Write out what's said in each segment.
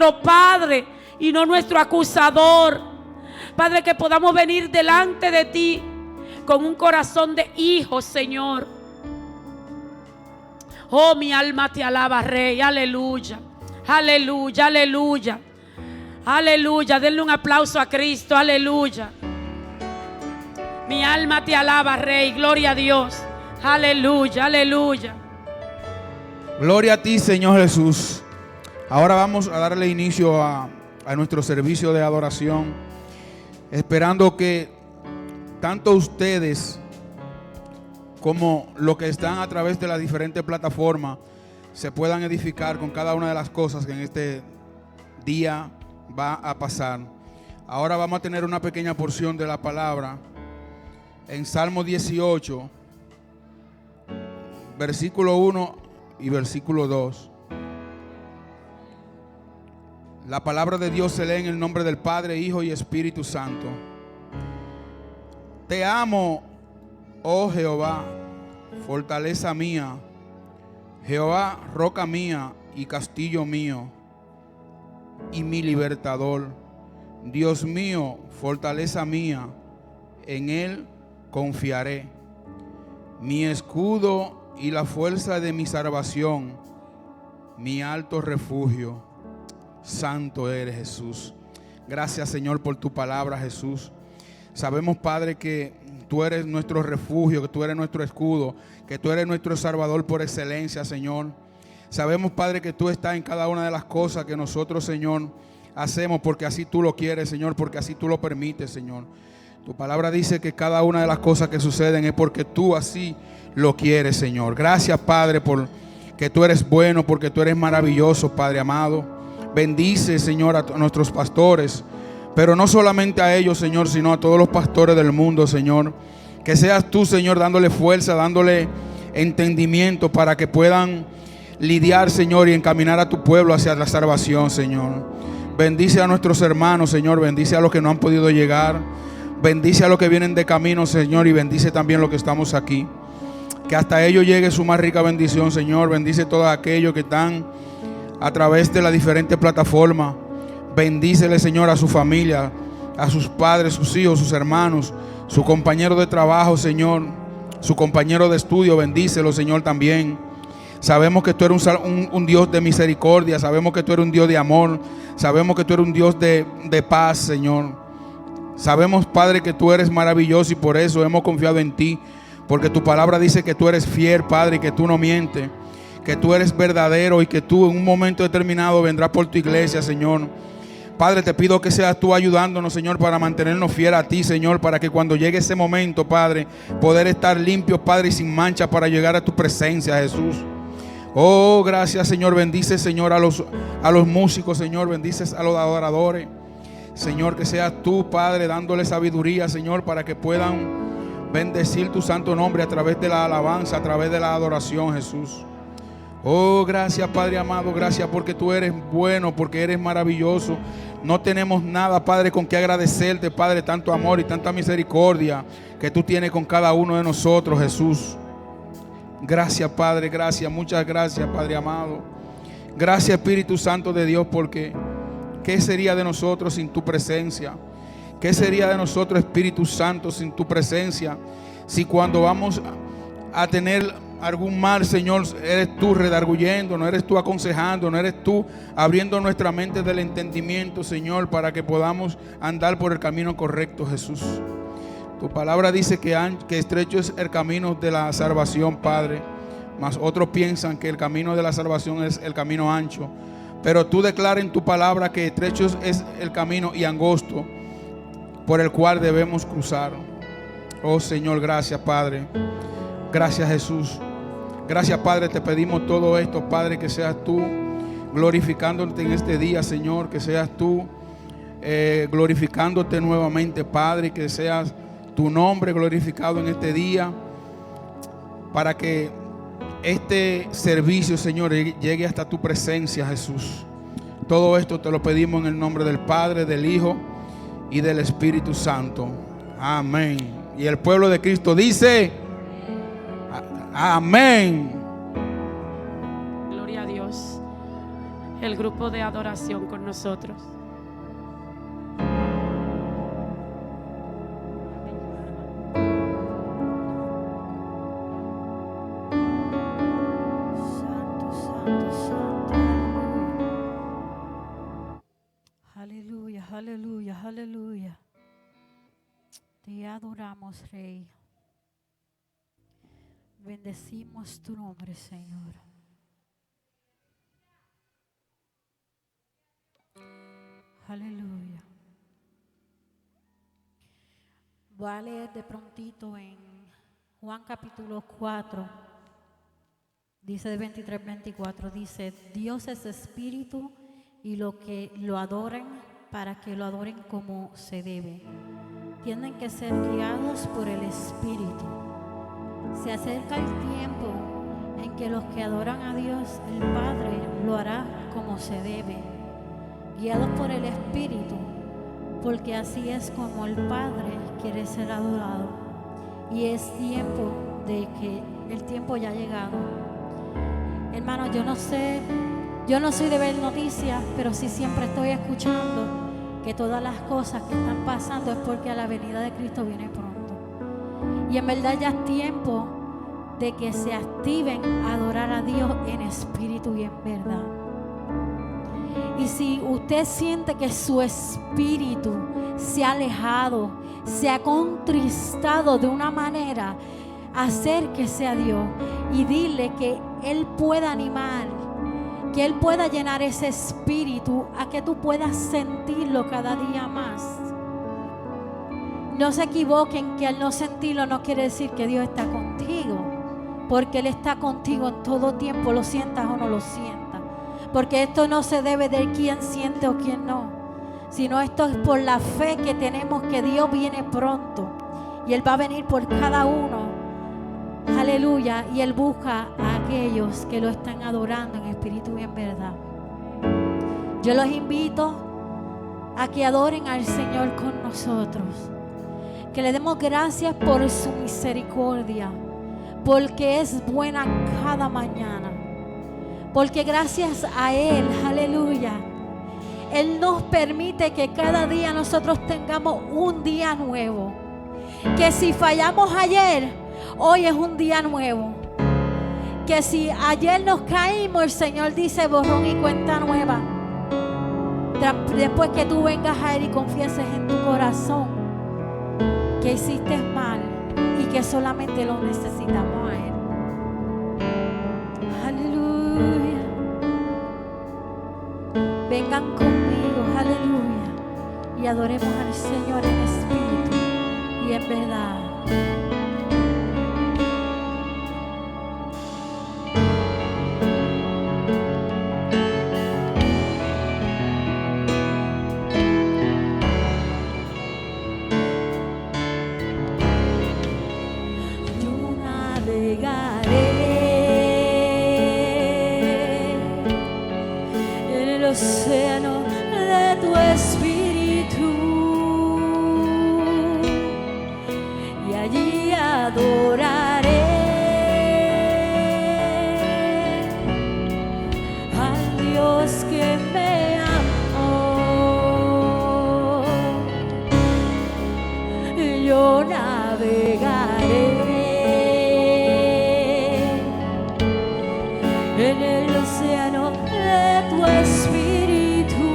nuestro Padre y no nuestro acusador. Padre, que podamos venir delante de ti con un corazón de hijos, Señor. Oh, mi alma te alaba, Rey. Aleluya, aleluya, aleluya, aleluya. Denle un aplauso a Cristo. Aleluya. Mi alma te alaba, Rey. Gloria a Dios. Aleluya, aleluya. Gloria a ti, Señor Jesús. Ahora vamos a darle inicio a nuestro servicio de adoración, esperando que tanto ustedes como los que están a través de las diferentes plataformas se puedan edificar con cada una de las cosas que en este día va a pasar. Ahora vamos a tener una pequeña porción de la palabra en Salmo 18, versículo 1 y versículo 2. La palabra de Dios se lee en el nombre del Padre, Hijo y Espíritu Santo. Te amo, oh Jehová, fortaleza mía, Jehová, roca mía y castillo mío, y mi libertador. Dios mío, fortaleza mía, en Él confiaré. Mi escudo y la fuerza de mi salvación, mi alto refugio. Santo eres, Jesús. Gracias, Señor, por tu palabra, Jesús. Sabemos, Padre, que tú eres nuestro refugio, que tú eres nuestro escudo, que tú eres nuestro Salvador por excelencia, Señor. Sabemos, Padre, que tú estás en cada una de las cosas que nosotros, Señor, hacemos porque así tú lo quieres, Señor, porque así tú lo permites, Señor. Tu palabra dice que cada una de las cosas que suceden es porque tú así lo quieres, Señor. Gracias, Padre, por que tú eres bueno, porque tú eres maravilloso, Padre amado. Bendice, Señor, a nuestros pastores, pero no solamente a ellos, Señor, sino a todos los pastores del mundo, Señor. Que seas tú, Señor, dándole fuerza, dándole entendimiento para que puedan lidiar, Señor, y encaminar a tu pueblo hacia la salvación, Señor. Bendice a nuestros hermanos, Señor. Bendice a los que no han podido llegar. Bendice a los que vienen de camino, Señor, y bendice también a los que estamos aquí. Que hasta ellos llegue su más rica bendición, Señor. Bendice a todos aquellos que están a través de las diferentes plataformas. Bendícele, Señor, a su familia, a sus padres, sus hijos, sus hermanos, su compañero de trabajo, Señor, su compañero de estudio. Bendícelo, Señor, también. Sabemos que tú eres un Dios de misericordia. Sabemos que tú eres un Dios de amor. Sabemos que tú eres un Dios de paz, Señor. Sabemos, Padre, que tú eres maravilloso y por eso hemos confiado en ti. Porque tu palabra dice que tú eres fiel, Padre, y que tú no mientes. Que tú eres verdadero y que tú en un momento determinado vendrás por tu iglesia, Señor. Padre, te pido que seas tú ayudándonos, Señor, para mantenernos fieles a ti, Señor, para que cuando llegue ese momento, Padre, poder estar limpios, Padre, y sin mancha para llegar a tu presencia, Jesús. Oh, gracias, Señor. Bendice, Señor, a los músicos, Señor. Bendices a los adoradores, Señor. Que seas tú, Padre, dándole sabiduría, Señor, para que puedan bendecir tu santo nombre a través de la alabanza, a través de la adoración, Jesús. Oh, gracias, Padre amado, gracias porque tú eres bueno, porque eres maravilloso. No tenemos nada, Padre, con que agradecerte, Padre, tanto amor y tanta misericordia que tú tienes con cada uno de nosotros, Jesús. Gracias, Padre, gracias, muchas gracias, Padre amado. Gracias, Espíritu Santo de Dios, porque ¿qué sería de nosotros sin tu presencia? ¿Qué sería de nosotros, Espíritu Santo, sin tu presencia? Si cuando vamos a tener algún mal, Señor, eres tú redarguyendo, no eres tú aconsejando, no eres tú abriendo nuestra mente del entendimiento, Señor, para que podamos andar por el camino correcto, Jesús. Tu palabra dice que estrecho es el camino de la salvación, Padre, mas otros piensan que el camino de la salvación es el camino ancho. Pero tú declaras en tu palabra que estrecho es el camino y angosto por el cual debemos cruzar. Oh, Señor, gracias, Padre. Gracias, Jesús. Gracias, Padre, te pedimos todo esto, Padre, que seas tú glorificándote en este día, Señor, que seas tú glorificándote nuevamente, Padre, que seas tu nombre glorificado en este día, para que este servicio, Señor, llegue hasta tu presencia, Jesús. Todo esto te lo pedimos en el nombre del Padre, del Hijo y del Espíritu Santo. Amén. Y el pueblo de Cristo dice: amén. Gloria a Dios. el grupo de adoración con nosotros. Santo, santo, santo. Aleluya, aleluya, aleluya. Te adoramos, Rey. Bendecimos tu nombre, Señor. Aleluya. Voy a leer de prontito en Juan capítulo 4. Dice de 23-24, dice: Dios es espíritu y lo que lo adoren, para que lo adoren como se debe, tienen que ser guiados por el espíritu. Se acerca el tiempo en que los que adoran a Dios, el Padre, lo hará como se debe, guiados por el espíritu, porque así es como el Padre quiere ser adorado. Y es tiempo de que el tiempo ya ha llegado. Hermano, yo no sé, yo no soy de ver noticias, pero sí siempre estoy escuchando que todas las cosas que están pasando es porque a la venida de Cristo viene pronto. Y en verdad ya es tiempo de que se activen a adorar a Dios en espíritu y en verdad. Y si usted siente que su espíritu se ha alejado, se ha contristado de una manera, acérquese a Dios y dile que Él pueda animar, que Él pueda llenar ese espíritu a que tú puedas sentirlo cada día más. No se equivoquen, que al no sentirlo no quiere decir que Dios está contigo, porque Él está contigo en todo tiempo, lo sientas o no lo sientas. Porque esto no se debe de quién siente o quién no, sino esto es por la fe que tenemos que Dios viene pronto y Él va a venir por cada uno. Aleluya. Y Él busca a aquellos que lo están adorando en espíritu y en verdad. Yo los invito a que adoren al Señor con nosotros, que le demos gracias por su misericordia, porque es buena cada mañana. Porque gracias a Él, aleluya, Él nos permite que cada día nosotros tengamos un día nuevo. Que si fallamos ayer, hoy es un día nuevo. Que si ayer nos caímos, el Señor dice borrón y cuenta nueva. Después que tú vengas a Él y confieses en tu corazón que hiciste mal y que solamente lo necesitamos a Él. Aleluya. Vengan conmigo, aleluya, y adoremos al Señor en espíritu y en verdad. Yo navegaré en el océano de tu espíritu y allí adoraré al Dios que me amó. Yo navegaré en el océano de tu espíritu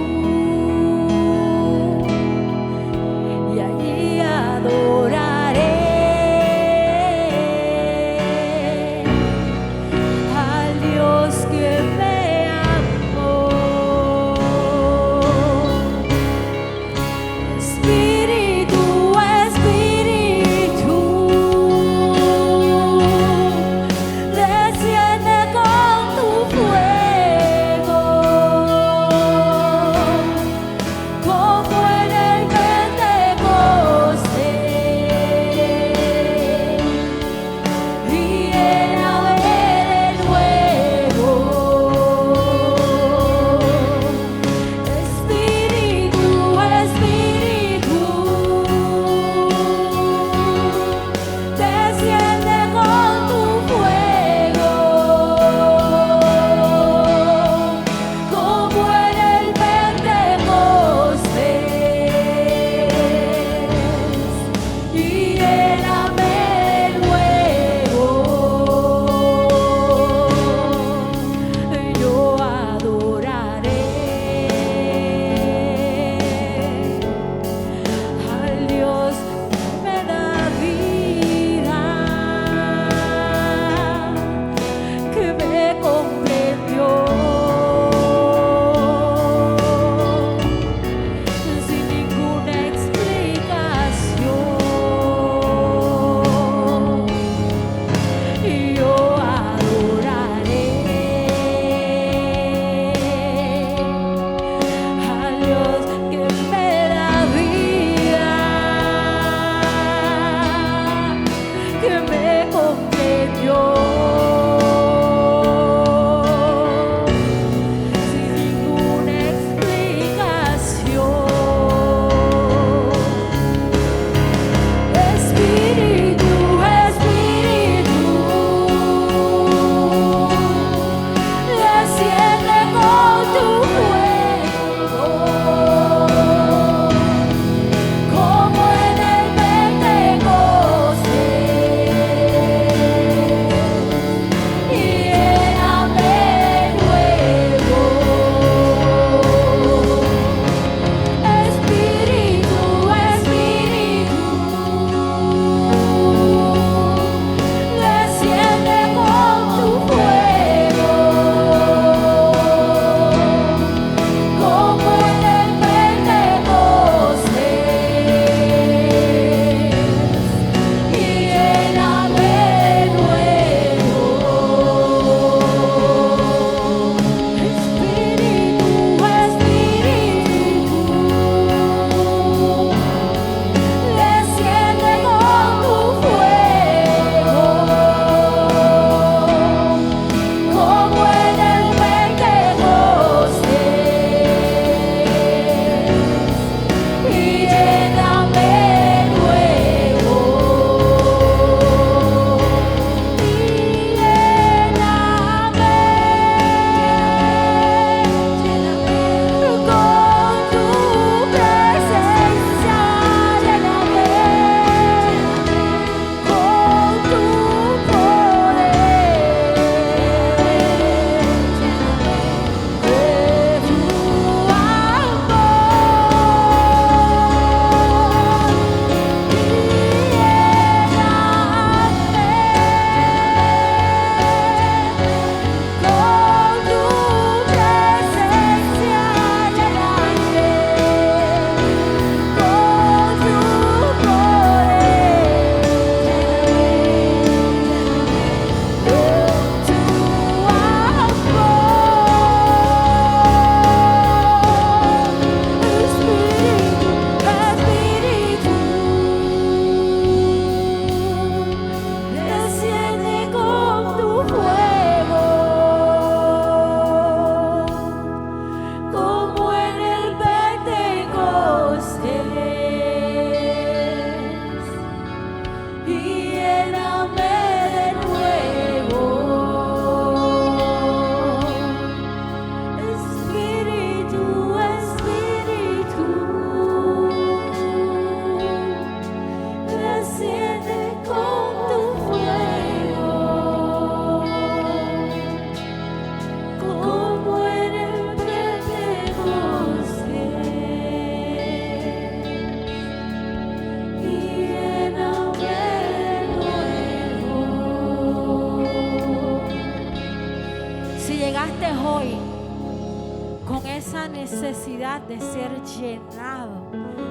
necesidad de ser llenado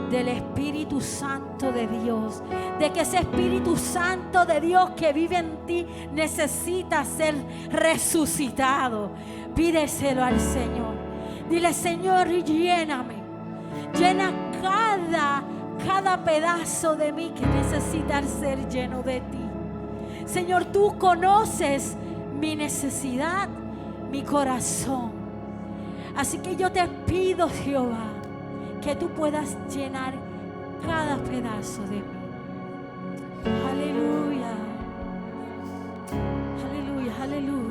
del Espíritu Santo de Dios, de que ese Espíritu Santo de Dios que vive en ti necesita ser resucitado. Pídeselo al Señor. Dile: Señor, lléname. Llena cada pedazo de mí que necesita ser lleno de ti. Señor, tú conoces mi necesidad, mi corazón. Así que yo te pido, Jehová, que tú puedas llenar cada pedazo de mí. Aleluya. Aleluya, aleluya.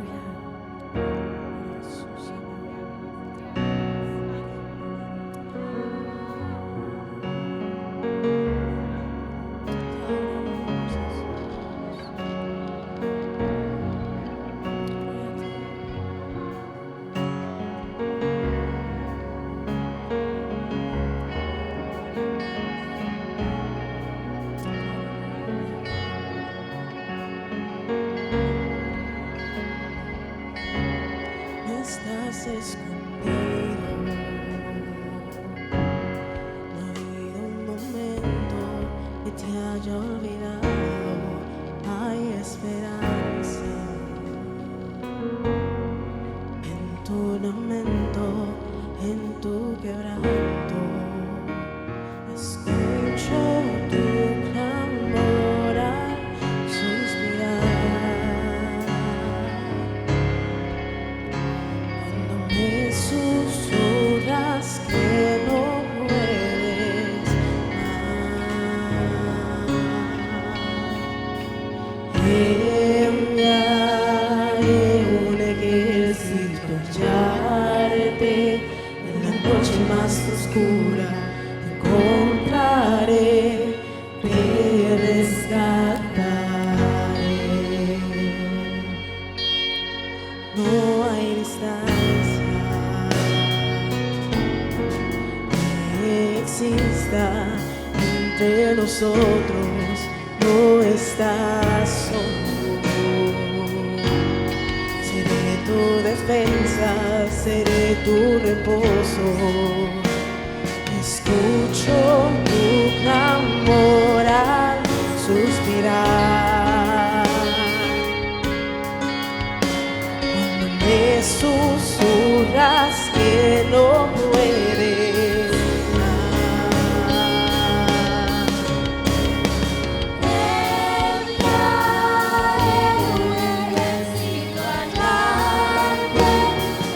Estás escondido. No ha habido un momento que te haya olvidado. Hay esperanza en tu lamento, en tu quebranto. Escucho tu clamor al suspirar. Me susurras que no puedes más. Enviaré un ejército a hallarte en la noche más oscura. Te encontraré, te rescataré. No hay distancia que exista entre nosotros, no estás solo. Seré tu defensa, seré tu reposo. Escucho tu clamor al suspirar. Me susurras que no puedes más. Enviaré un ejército a hallarte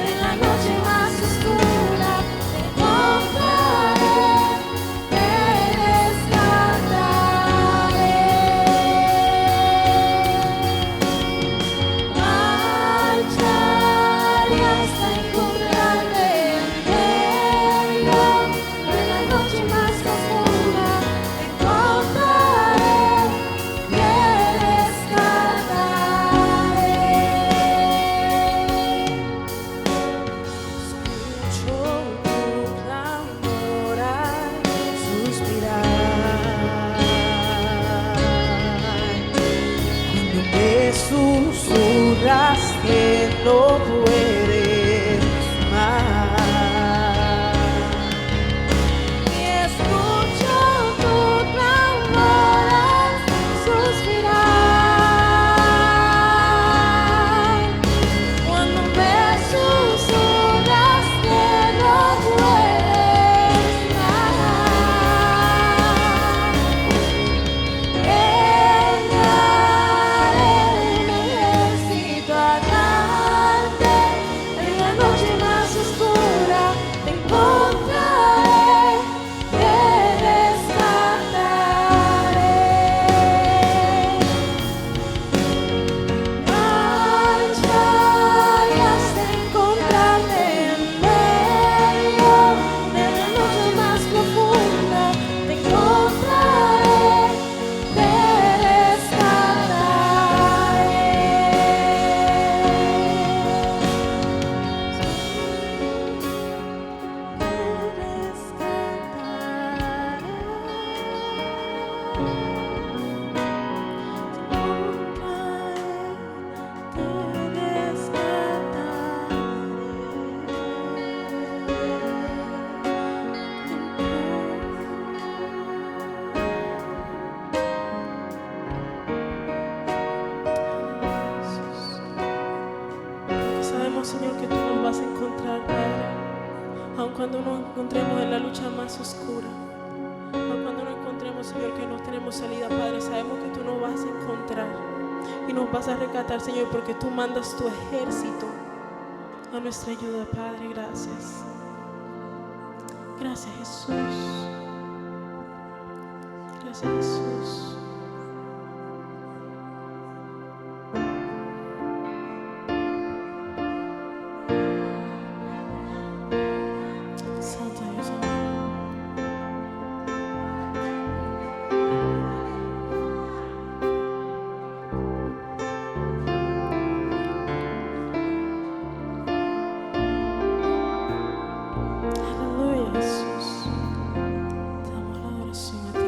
en la noche más oscura. Te encontremos en la lucha más oscura, o cuando nos encontremos, Señor, que no tenemos salida, Padre, sabemos que tú nos vas a encontrar y nos vas a rescatar, Señor, porque tú mandas tu ejército a nuestra ayuda, Padre. Gracias. Gracias, Jesús. Gracias, Jesús. Santo Dios, aleluya, Jesús. Te damos la adoración a ti.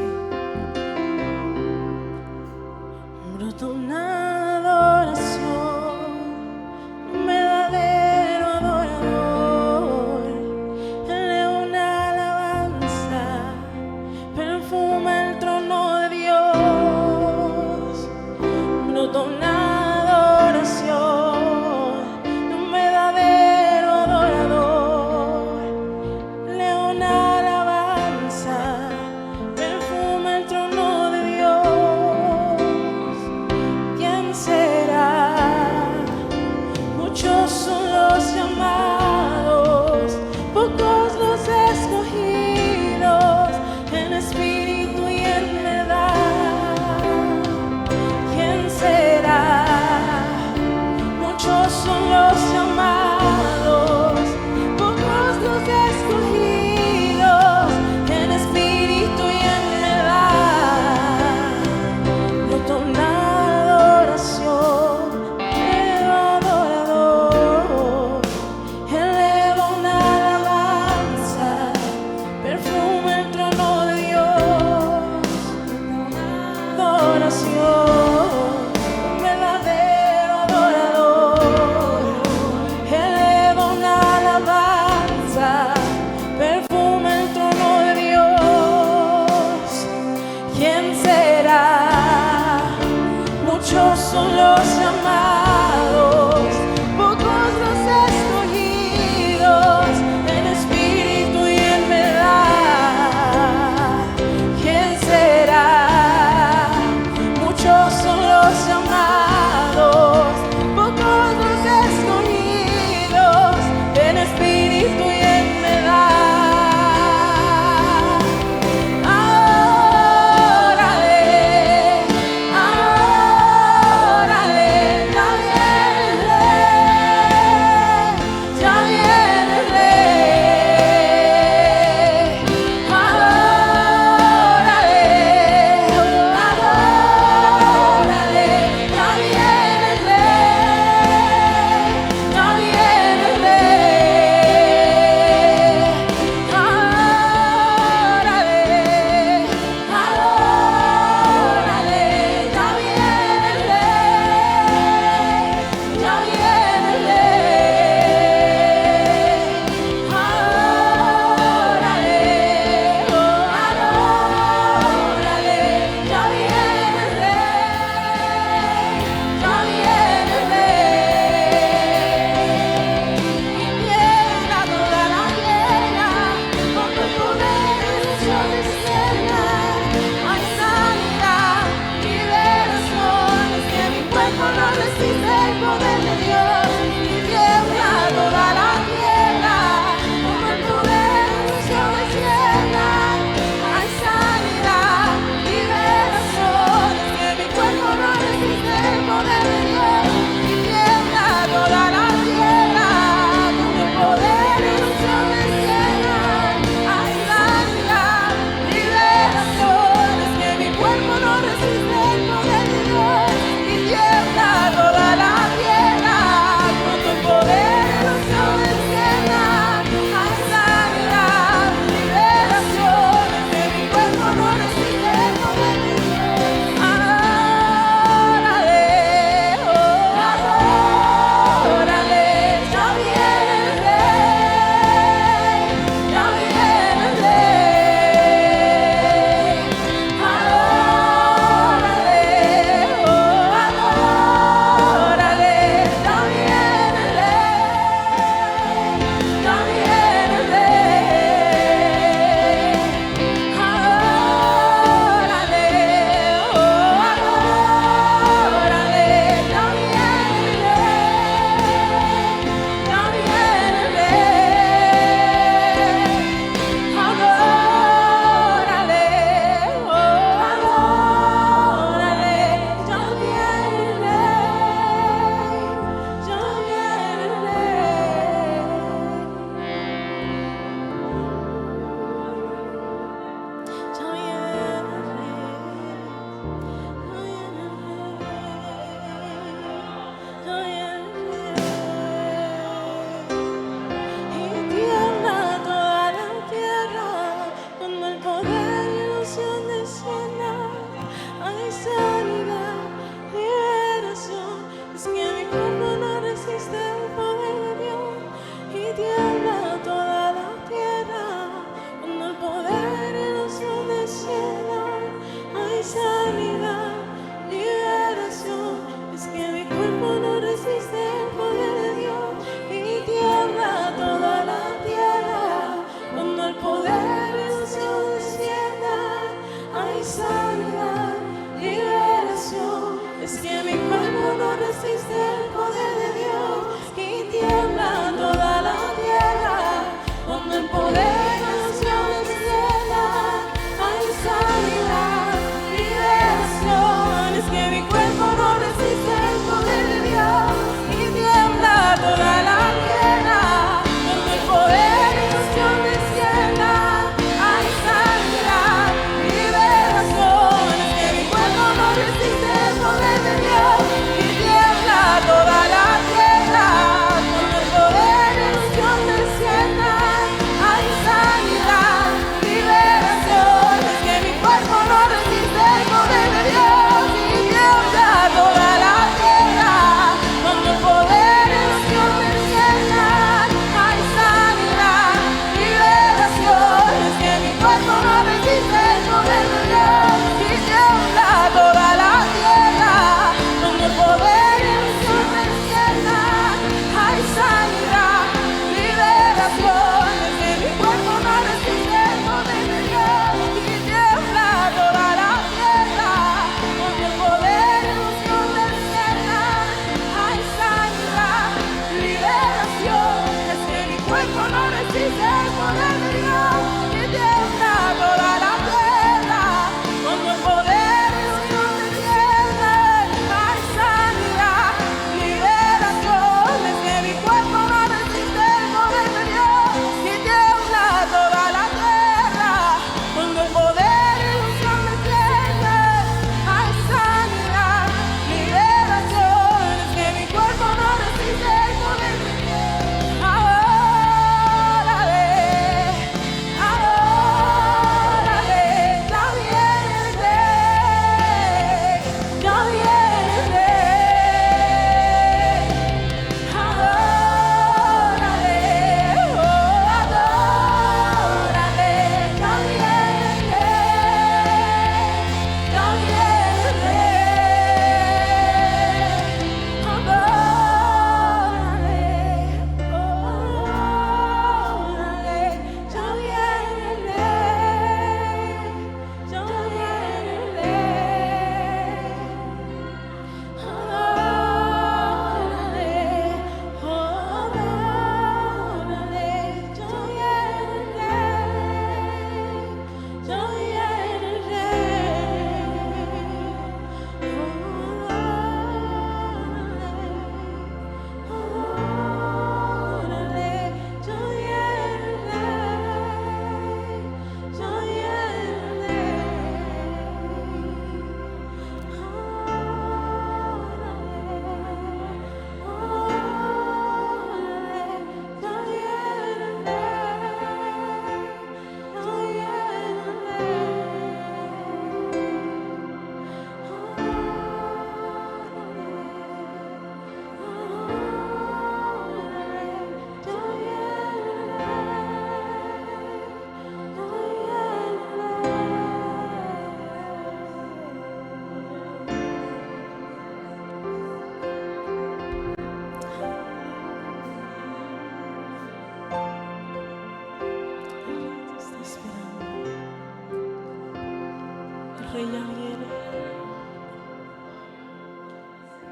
Rey ya viene.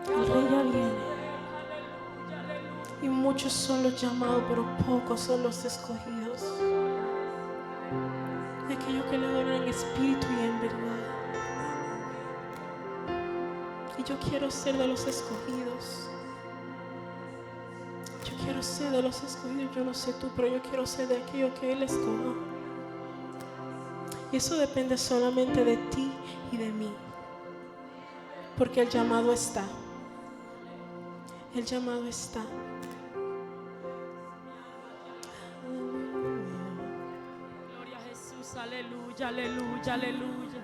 El Rey ya viene. Y muchos son los llamados, pero pocos son los escogidos. Aquellos que le adoran en espíritu y en verdad. Y yo quiero ser de los escogidos. Yo quiero ser de los escogidos. Yo no sé tú, pero yo quiero ser de aquellos que Él escoja. Y eso depende solamente de ti y de mí. Porque el llamado está. El llamado está. Gloria a Jesús, aleluya, aleluya, aleluya.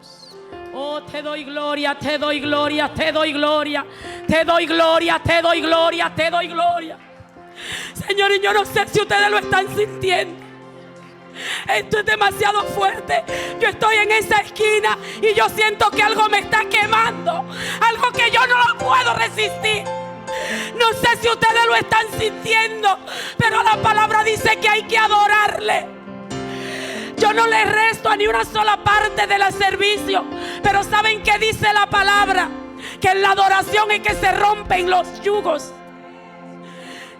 Oh, te doy gloria, te doy gloria, te doy gloria, te doy gloria, te doy gloria, te doy gloria. Señor, y yo no sé si ustedes lo están sintiendo. Esto es demasiado fuerte. Yo estoy en esa esquina y yo siento que algo me está quemando, algo que yo no lo puedo resistir. No sé si ustedes lo están sintiendo, pero la palabra dice que hay que adorarle. Yo no le resto a ni una sola parte del servicio, pero ¿saben qué dice la palabra? Que en la adoración es que se rompen los yugos.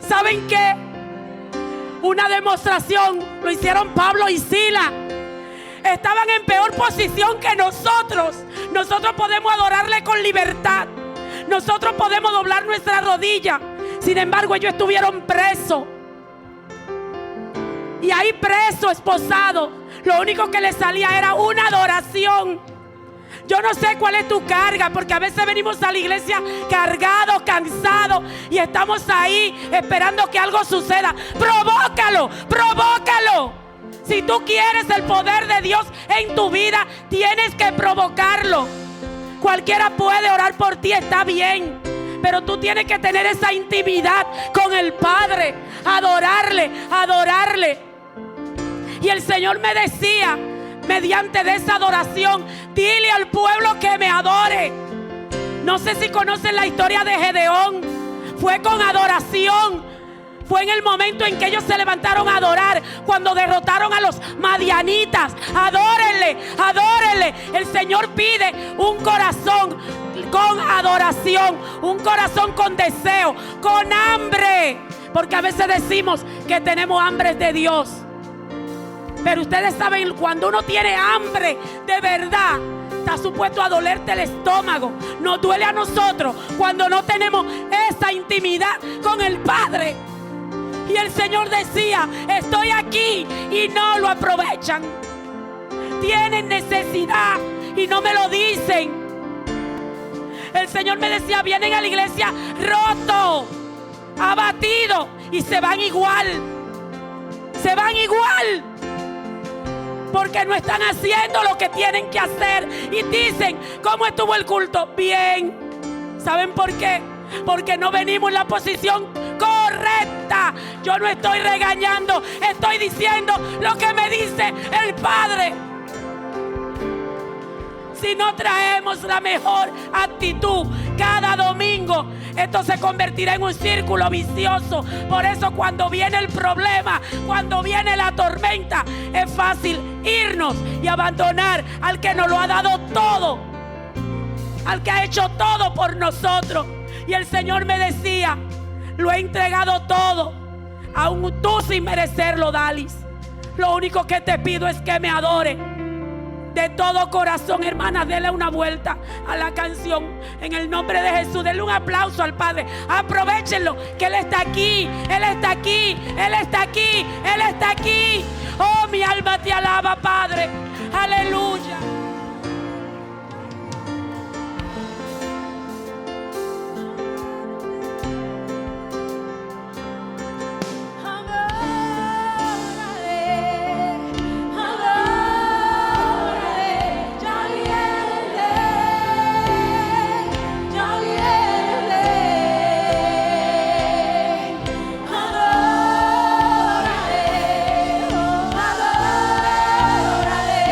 ¿Saben qué? Una demostración lo hicieron Pablo y Sila. Estaban en peor posición que nosotros. Nosotros podemos adorarle con libertad. Nosotros podemos doblar nuestra rodilla. Sin embargo, ellos estuvieron presos. Y ahí preso, esposado, lo único que le salía era una adoración. Yo no sé cuál es tu carga, porque a veces venimos a la iglesia cargados, cansados, y estamos ahí esperando que algo suceda. Provócalo, provócalo. Si tú quieres el poder de Dios en tu vida, tienes que provocarlo. Cualquiera puede orar por ti, está bien, pero tú tienes que tener esa intimidad con el Padre. Adorarle, adorarle. Y el Señor me decía, mediante de esa adoración, dile al pueblo que me adore. No sé si conocen la historia de Gedeón. Fue con adoración. Fue en el momento en que ellos se levantaron a adorar, cuando derrotaron a los madianitas. Adórenle, adórenle. El Señor pide un corazón con adoración, un corazón con deseo, con hambre. Porque a veces decimos que tenemos hambre de Dios, pero ustedes saben, cuando uno tiene hambre de verdad, está supuesto a dolerte el estómago. Nos duele a nosotros cuando no tenemos esa intimidad con el Padre. Y el Señor decía, estoy aquí, y no lo aprovechan. Tienen necesidad y no me lo dicen. El Señor me decía, vienen a la iglesia rotos, abatidos, y se van igual. Se van igual. Porque no están haciendo lo que tienen que hacer. Y dicen, ¿cómo estuvo el culto? Bien. ¿Saben por qué? Porque no venimos en la posición correcta. Yo no estoy regañando, estoy diciendo lo que me dice el Padre. Si no traemos la mejor actitud cada domingo, esto se convertirá en un círculo vicioso. Por eso cuando viene el problema, cuando viene la tormenta, es fácil irnos y abandonar al que nos lo ha dado todo, al que ha hecho todo por nosotros. Y el Señor me decía, lo he entregado todo, aún tú sin merecerlo, Dalis. Lo único que te pido es que me adore de todo corazón. Hermana, dele una vuelta a la canción en el nombre de Jesús. Denle un aplauso al Padre. Aprovechenlo, que Él está aquí, Él está aquí, Él está aquí, Él está aquí. Oh, mi alma te alaba, Padre. Aleluya. Adórale,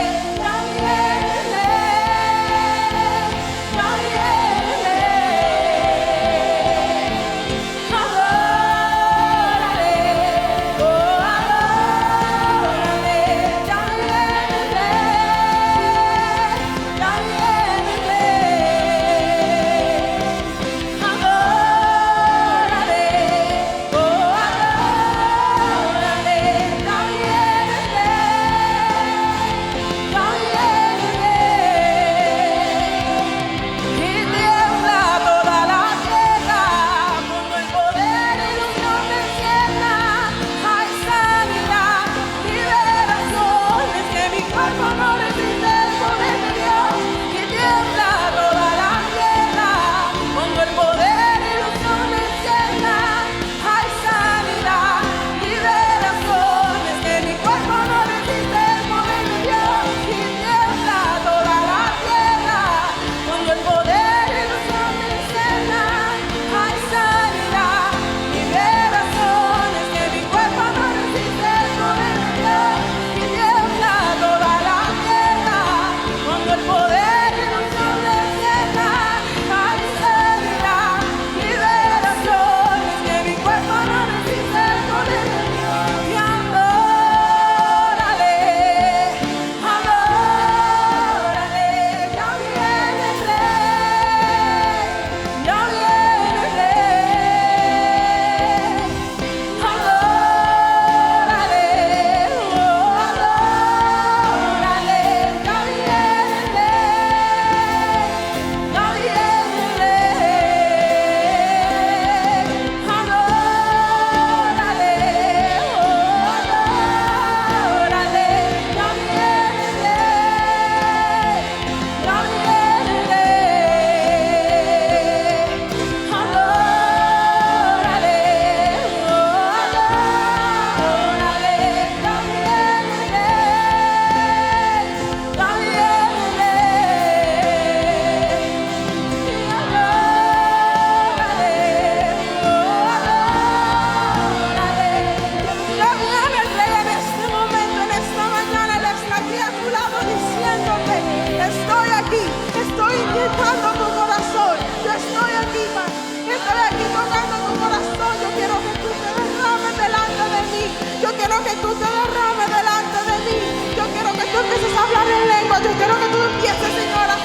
tocando tu corazón. Yo estoy aquí, Padre. Estoy aquí tocando tu corazón. Yo quiero que tú te derrames delante de mí. Yo quiero que tú te derrames delante de mí. Yo quiero que tú empieces a hablar en lengua. Yo quiero que tú empieces, Señor, a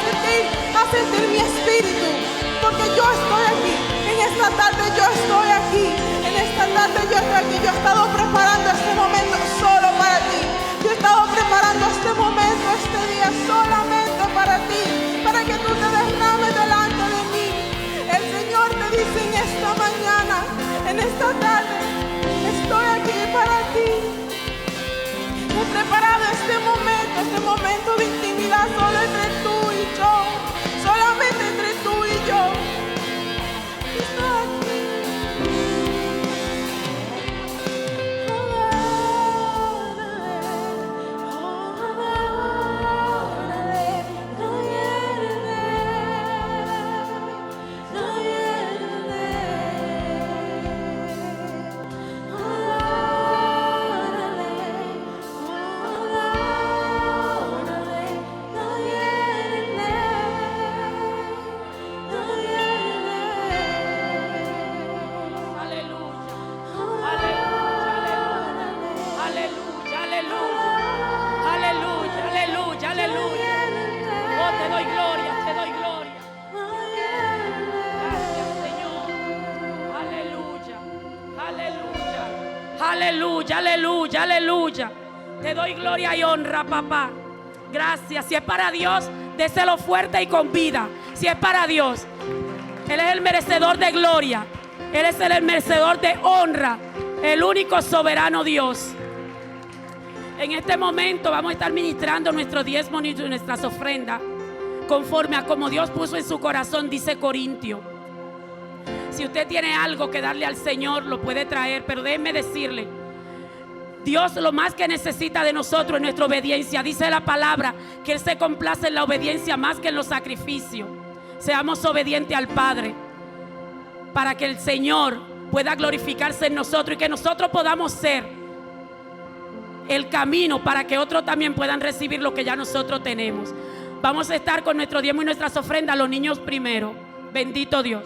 sentir mi espíritu. Porque yo estoy aquí. En esta tarde yo estoy aquí. En esta tarde yo estoy aquí. Yo he estado preparando este momento solo para ti. Yo he estado preparando este momento, este día solamente para ti. Para que tú te derrames delante de mí. El Señor te dice en esta mañana, en esta tarde, estoy aquí para ti. He preparado este momento de intimidad solo entre tú y yo. Solamente entre tú y yo. Estoy aquí. Aleluya, aleluya, aleluya. Te doy gloria y honra, papá. Gracias. Si es para Dios, déselo fuerte y con vida. Si es para Dios, Él es el merecedor de gloria. Él es el merecedor de honra. El único soberano Dios. En este momento vamos a estar ministrando nuestros diezmos y nuestras ofrendas conforme a como Dios puso en su corazón, dice Corintio. Si usted tiene algo que darle al Señor, lo puede traer, pero déjeme decirle, Dios lo más que necesita de nosotros es nuestra obediencia. Dice la palabra que Él se complace en la obediencia más que en los sacrificios. Seamos obedientes al Padre para que el Señor pueda glorificarse en nosotros y que nosotros podamos ser el camino para que otros también puedan recibir lo que ya nosotros tenemos. Vamos a estar con nuestro diezmo y nuestras ofrendas, los niños primero. Bendito Dios.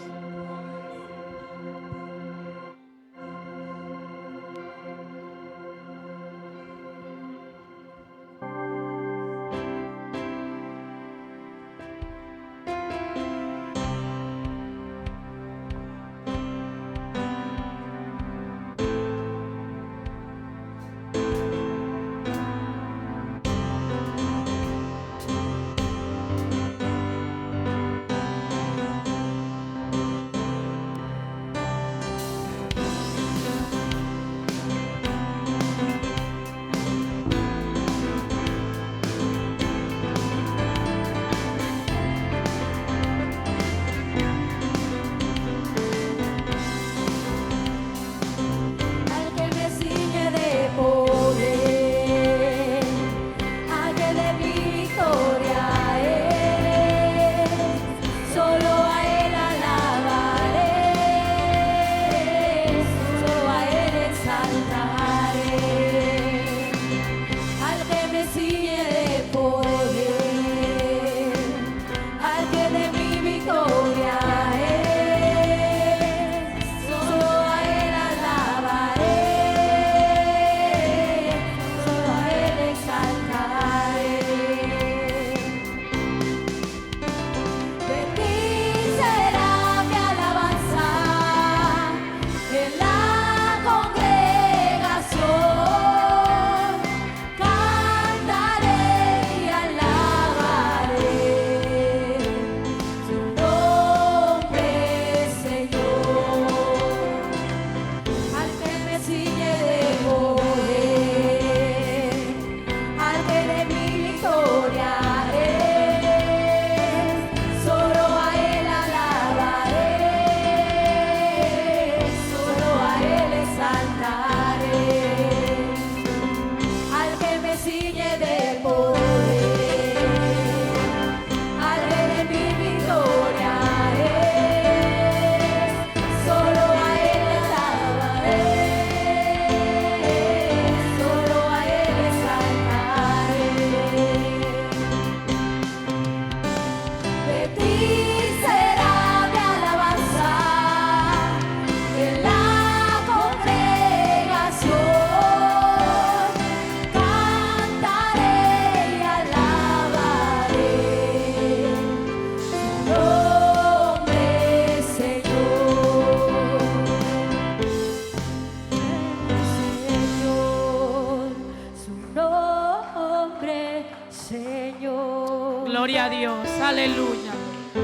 Señor. Gloria a Dios, aleluya.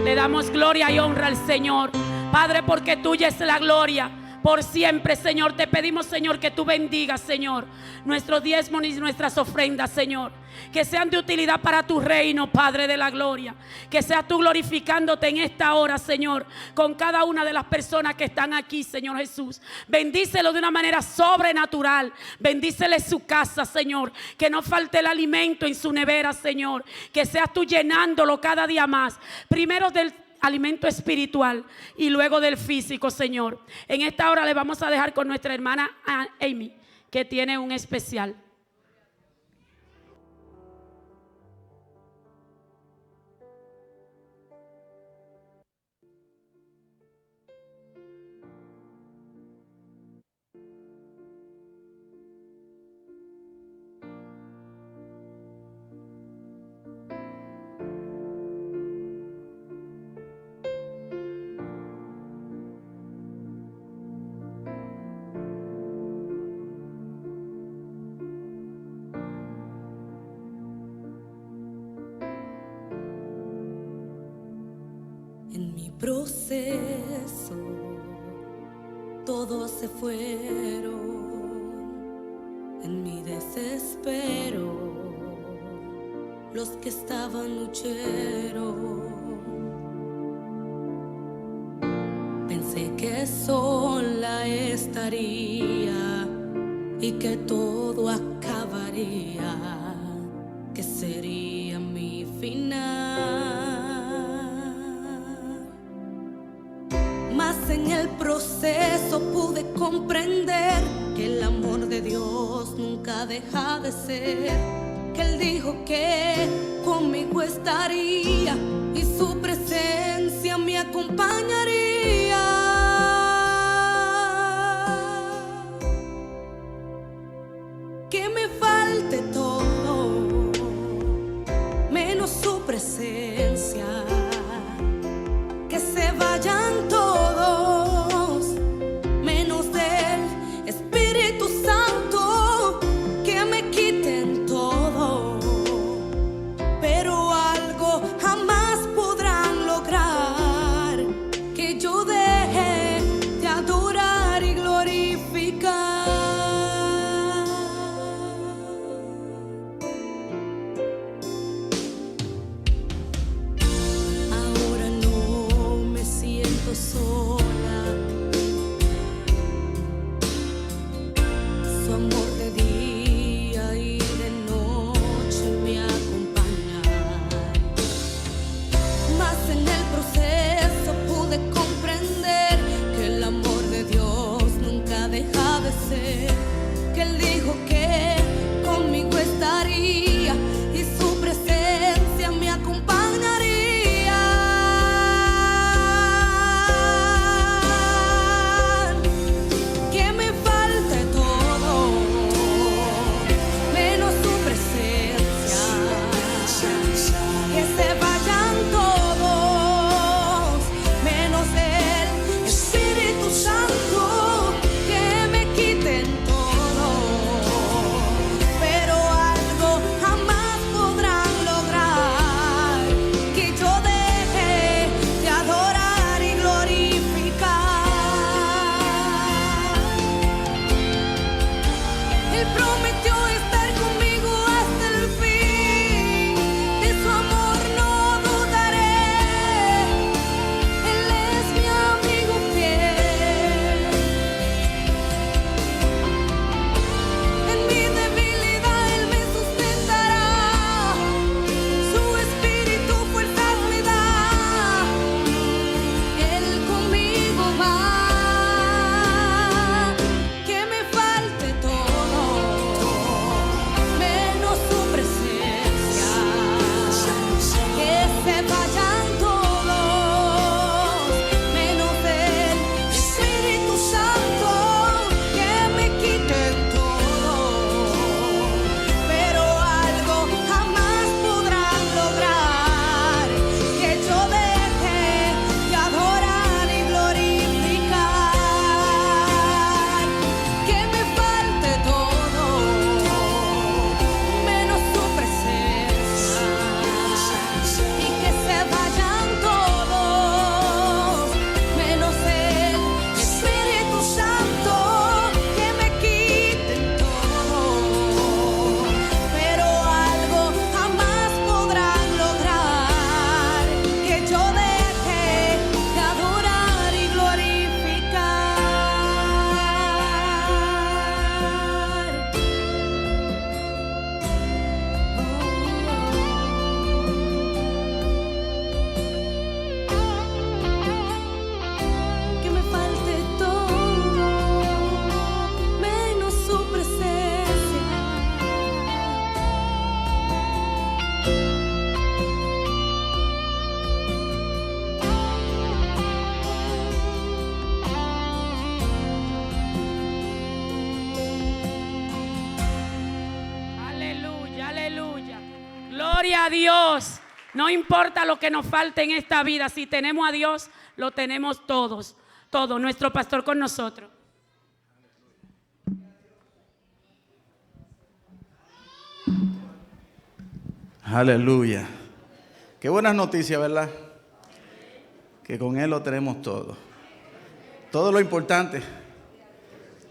Le damos gloria y honra al Señor, Padre, porque tuya es la gloria por siempre, Señor. Te pedimos, Señor, que tú bendigas, Señor, nuestros diezmos y nuestras ofrendas, Señor, que sean de utilidad para tu reino, Padre de la gloria. Que seas tú glorificándote en esta hora, Señor, con cada una de las personas que están aquí, Señor Jesús. Bendícelo de una manera sobrenatural. Bendícele su casa, Señor. Que no falte el alimento en su nevera, Señor. Que seas tú llenándolo cada día más. Primero del alimento espiritual y luego del físico, Señor. En esta hora le vamos a dejar con nuestra hermana Amy, que tiene un especial. En mi proceso todos se fueron, en mi desespero los que estaban huyeron. Pensé que sola estaría y que todo acabaría, que sería mi final. Mas en el proceso pude comprender que el amor de Dios nunca deja de ser, que Él dijo que conmigo estaría y su presencia me acompañaría. Que me falte todo, menos su presencia. Que se vayan todos, menos del Espíritu Santo. Que me quiten todo, pero algo jamás podrán lograr: que yo Gloria a Dios. No importa lo que nos falte en esta vida. Si tenemos a Dios, lo tenemos todos. Todo. Nuestro pastor con nosotros. Aleluya. Qué buenas noticias, ¿verdad? Que con Él lo tenemos todo. Todo lo importante.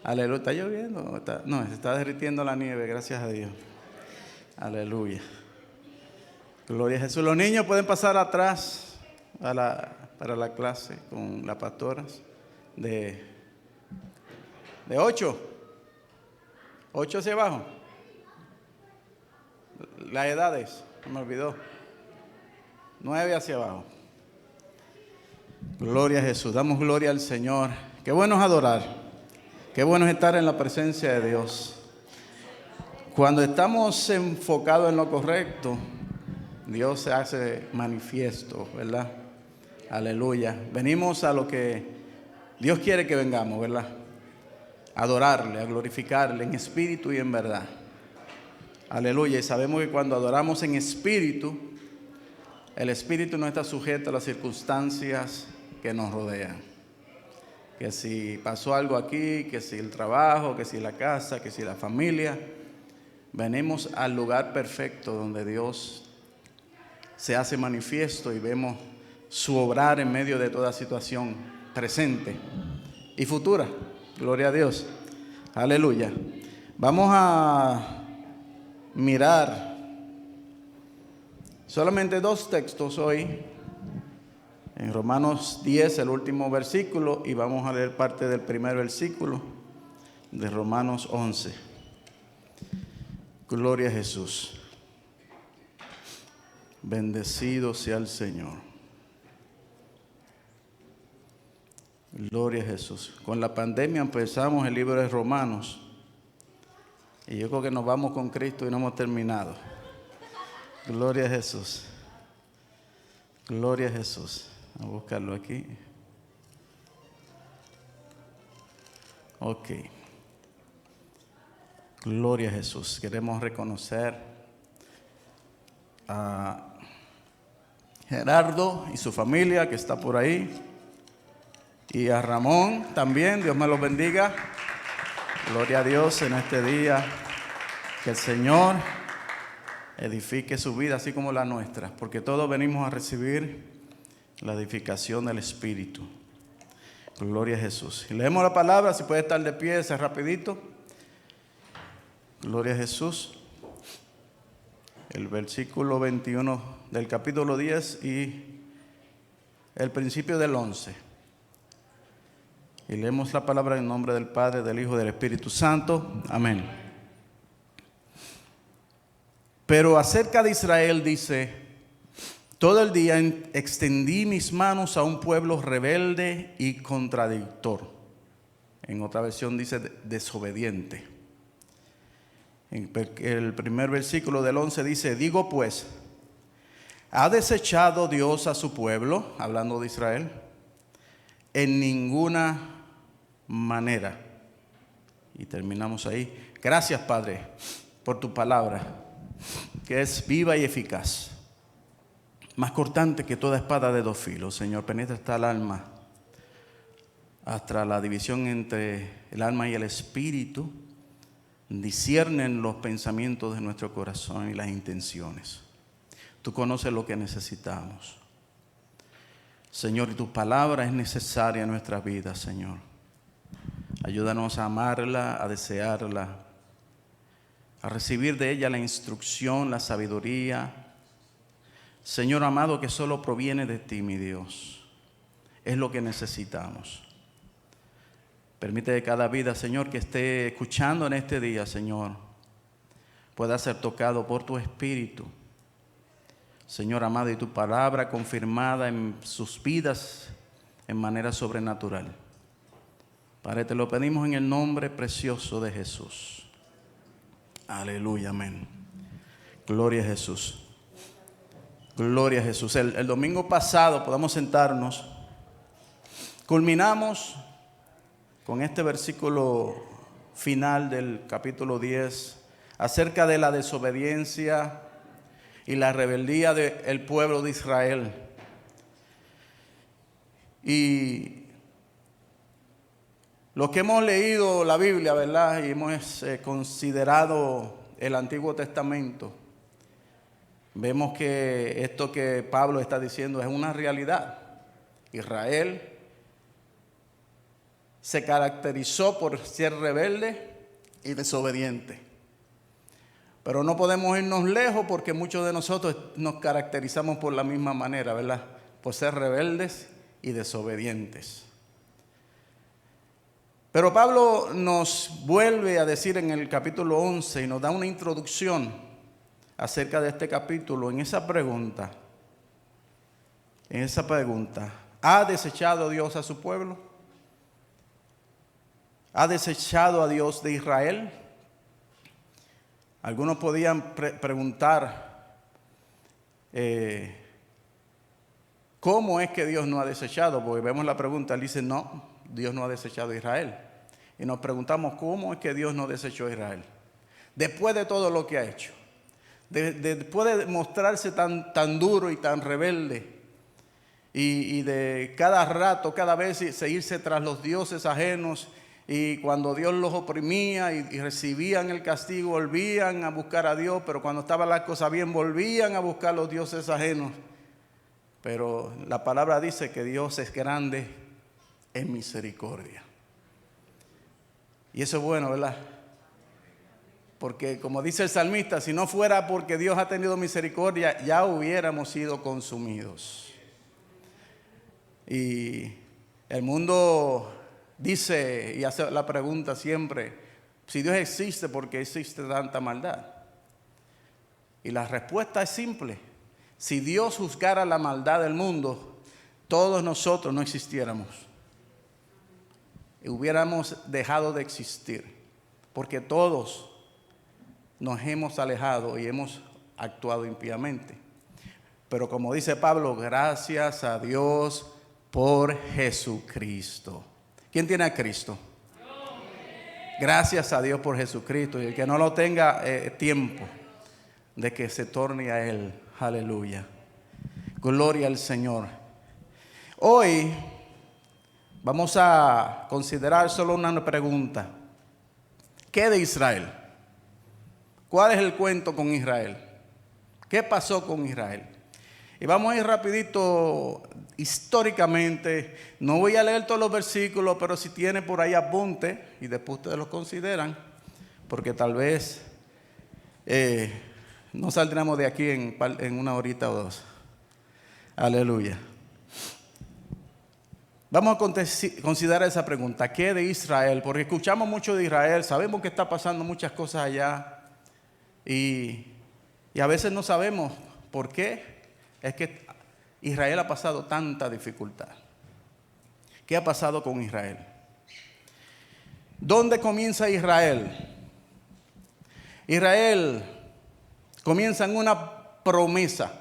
Aleluya. ¿Está lloviendo? No, se está derritiendo la nieve, gracias a Dios. Aleluya. Gloria a Jesús. Los niños pueden pasar atrás para la clase con las pastoras de 8 hacia abajo. Las edades, me olvidó. 9 hacia abajo. Gloria a Jesús. Damos gloria al Señor. Qué bueno es adorar. Qué bueno es estar en la presencia de Dios. Cuando estamos enfocados en lo correcto, Dios se hace manifiesto, ¿verdad? Aleluya. Venimos a lo que Dios quiere que vengamos, ¿verdad? A adorarle, a glorificarle en espíritu y en verdad. Aleluya. Y sabemos que cuando adoramos en espíritu, el espíritu no está sujeto a las circunstancias que nos rodean. Que si pasó algo aquí, que si el trabajo, que si la casa, que si la familia. Venimos al lugar perfecto donde Dios se hace manifiesto y vemos su obrar en medio de toda situación presente y futura. Gloria a Dios. Aleluya. Vamos a mirar solamente 2 textos hoy. En Romanos 10, el último versículo, y vamos a leer parte del primer versículo de Romanos 11. Gloria a Jesús. Bendecido sea el Señor. Gloria a Jesús. Con la pandemia empezamos el libro de Romanos. Y yo creo que nos vamos con Cristo y no hemos terminado. Gloria a Jesús. Gloria a Jesús. Vamos a buscarlo aquí. Ok. Gloria a Jesús. Queremos reconocer a Gerardo y su familia que está por ahí. Y a Ramón también. Dios me los bendiga. Gloria a Dios en este día. Que el Señor edifique su vida así como la nuestra. Porque todos venimos a recibir la edificación del Espíritu. Gloria a Jesús. Y leemos la palabra, si puede estar de pie, ese rapidito. Gloria a Jesús. El versículo 21 del capítulo 10 y el principio del 11. Y leemos la palabra en nombre del Padre, del Hijo y del Espíritu Santo. Amén. Pero acerca de Israel dice: todo el día extendí mis manos a un pueblo rebelde y contradictor. En otra versión dice desobediente. En el primer versículo del 11 dice: digo pues, ¿ha desechado Dios a su pueblo? Hablando de Israel. En ninguna manera. Y terminamos ahí. Gracias, Padre, por tu palabra, que es viva y eficaz, más cortante que toda espada de 2 filos. Señor, penetra hasta el alma, hasta la división entre el alma y el espíritu. Disciernen los pensamientos de nuestro corazón y las intenciones. Tú conoces lo que necesitamos, Señor, y tu palabra es necesaria en nuestras vidas, Señor. Ayúdanos a amarla, a desearla, a recibir de ella la instrucción, la sabiduría, Señor amado, que solo proviene de ti, mi Dios. Es lo que necesitamos. Permite que cada vida, Señor, que esté escuchando en este día, Señor, pueda ser tocado por tu Espíritu. Señor amado, y tu palabra confirmada en sus vidas en manera sobrenatural. Padre, te lo pedimos en el nombre precioso de Jesús. Aleluya, amén. Gloria a Jesús. Gloria a Jesús. El domingo pasado, podemos sentarnos, culminamos con este versículo final del capítulo 10 acerca de la desobediencia y la rebeldía del pueblo de Israel. Y los que hemos leído la Biblia, ¿verdad? Y hemos considerado el Antiguo Testamento, vemos que esto que Pablo está diciendo es una realidad. Israel se caracterizó por ser rebelde y desobediente. Pero no podemos irnos lejos porque muchos de nosotros nos caracterizamos por la misma manera, ¿verdad? Por ser rebeldes y desobedientes. Pero Pablo nos vuelve a decir en el capítulo 11 y nos da una introducción acerca de este capítulo en esa pregunta. ¿Ha desechado Dios a su pueblo? ¿Ha desechado a Dios de Israel? Algunos podían preguntar, ¿cómo es que Dios no ha desechado? Porque vemos la pregunta, él dice, no, Dios no ha desechado a Israel. Y nos preguntamos, ¿cómo es que Dios no desechó a Israel? Después de todo lo que ha hecho, después de mostrarse tan duro y tan rebelde, y de cada rato, cada vez seguirse tras los dioses ajenos, y cuando Dios los oprimía y recibían el castigo, volvían a buscar a Dios, pero cuando estaban las cosas bien, volvían a buscar los dioses ajenos. Pero la palabra dice que Dios es grande en misericordia. Y eso es bueno, ¿verdad? Porque como dice el salmista, si no fuera porque Dios ha tenido misericordia, ya hubiéramos sido consumidos. Y el mundo dice y hace la pregunta siempre, si Dios existe, ¿por qué existe tanta maldad? Y la respuesta es simple. Si Dios juzgara la maldad del mundo, todos nosotros no existiéramos. Y hubiéramos dejado de existir. Porque todos nos hemos alejado y hemos actuado impíamente. Pero como dice Pablo, gracias a Dios por Jesucristo. ¿Quién tiene a Cristo? Gracias a Dios por Jesucristo. Y el que no lo tenga, tiempo de que se torne a Él. Aleluya. Gloria al Señor. Hoy vamos a considerar solo una pregunta. ¿Qué de Israel? ¿Cuál es el cuento con Israel? ¿Qué pasó con Israel? Y vamos a ir rapidito históricamente. No voy a leer todos los versículos, pero si tiene por ahí apunte y después ustedes los consideran, porque tal vez no saldremos de aquí en una horita o dos. Aleluya. Vamos a considerar esa pregunta. ¿Qué de Israel? Porque escuchamos mucho de Israel, sabemos que está pasando muchas cosas allá y a veces no sabemos por qué. Es que Israel ha pasado tanta dificultad. ¿Qué ha pasado con Israel? ¿Dónde comienza Israel? Israel comienza en una promesa.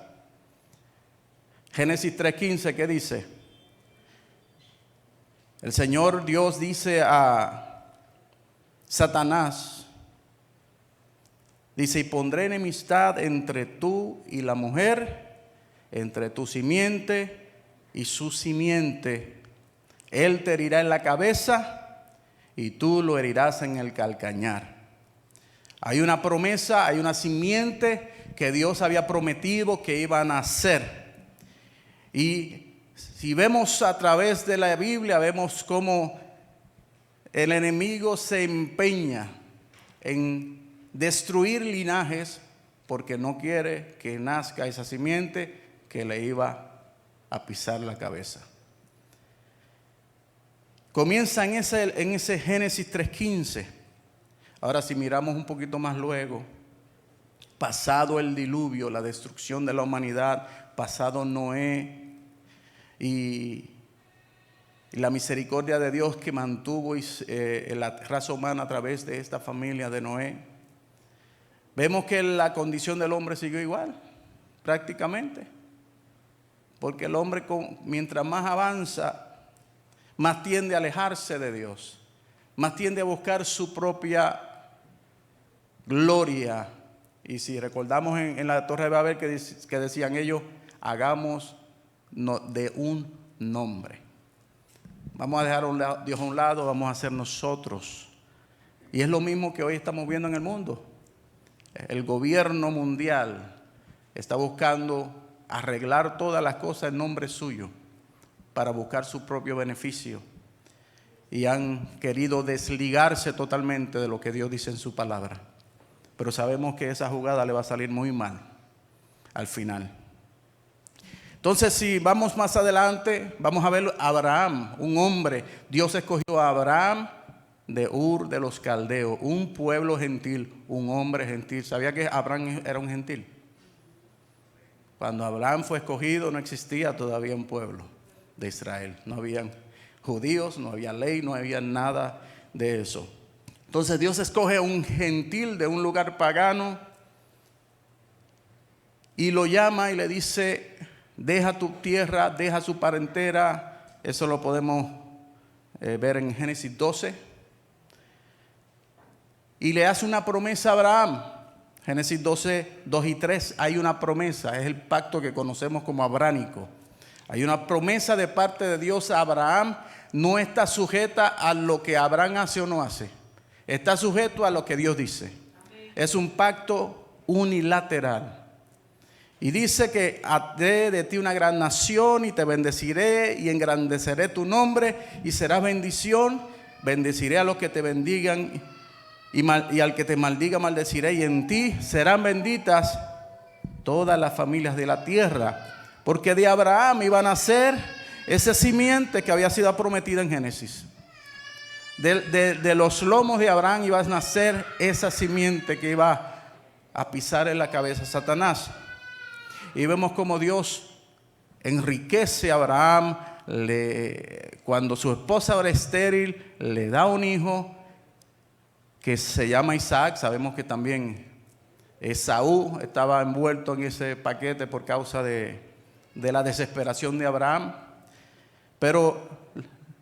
Génesis 3:15, ¿qué dice? El Señor Dios dice a Satanás, dice, y pondré enemistad entre tú y la mujer, entre tu simiente y su simiente. Él te herirá en la cabeza y tú lo herirás en el calcañar. Hay una promesa, hay una simiente que Dios había prometido que iba a nacer. Y si vemos a través de la Biblia, vemos cómo el enemigo se empeña en destruir linajes porque no quiere que nazca esa simiente que le iba a pisar la cabeza. Comienza en ese Génesis 3:15. Ahora si miramos un poquito más luego, pasado el diluvio, la destrucción de la humanidad, pasado Noé y la misericordia de Dios que mantuvo la raza humana a través de esta familia de Noé, vemos que la condición del hombre siguió igual, prácticamente. Porque el hombre mientras más avanza, más tiende a alejarse de Dios, más tiende a buscar su propia gloria Y si recordamos en la Torre de Babel que decían ellos, hagamos de un nombre. Vamos a dejar a Dios a un lado, vamos a ser nosotros. Y es lo mismo que hoy estamos viendo en el mundo. El gobierno mundial está buscando arreglar todas las cosas en nombre suyo para buscar su propio beneficio. Y han querido desligarse totalmente de lo que Dios dice en su palabra. Pero sabemos que esa jugada le va a salir muy mal al final. Entonces, si vamos más adelante, vamos a ver a Abraham, un hombre. Dios escogió a Abraham de Ur de los Caldeos, un pueblo gentil, un hombre gentil. ¿Sabía que Abraham era un gentil? Cuando Abraham fue escogido no existía todavía un pueblo de Israel. No habían judíos, no había ley, no había nada de eso. Entonces Dios escoge a un gentil de un lugar pagano y lo llama y le dice, deja tu tierra, deja su parentela. Eso lo podemos ver en Génesis 12. Y le hace una promesa a Abraham. Génesis 12, 2 y 3, hay una promesa, es el pacto que conocemos como abránico. Hay una promesa de parte de Dios a Abraham, no está sujeta a lo que Abraham hace o no hace. Está sujeto a lo que Dios dice. Es un pacto unilateral. Y dice que haré de ti una gran nación y te bendeciré y engrandeceré tu nombre y serás bendición. Bendeciré a los que te bendigan y al que te maldiga maldeciré, y en ti serán benditas todas las familias de la tierra. Porque de Abraham iba a nacer esa simiente que había sido prometida en Génesis. De los lomos de Abraham iba a nacer esa simiente que iba a pisar en la cabeza a Satanás. Y vemos como Dios enriquece a Abraham. Cuando su esposa era estéril, le da un hijo que se llama Isaac. Sabemos que también Esaú estaba envuelto en ese paquete por causa de la desesperación de Abraham. Pero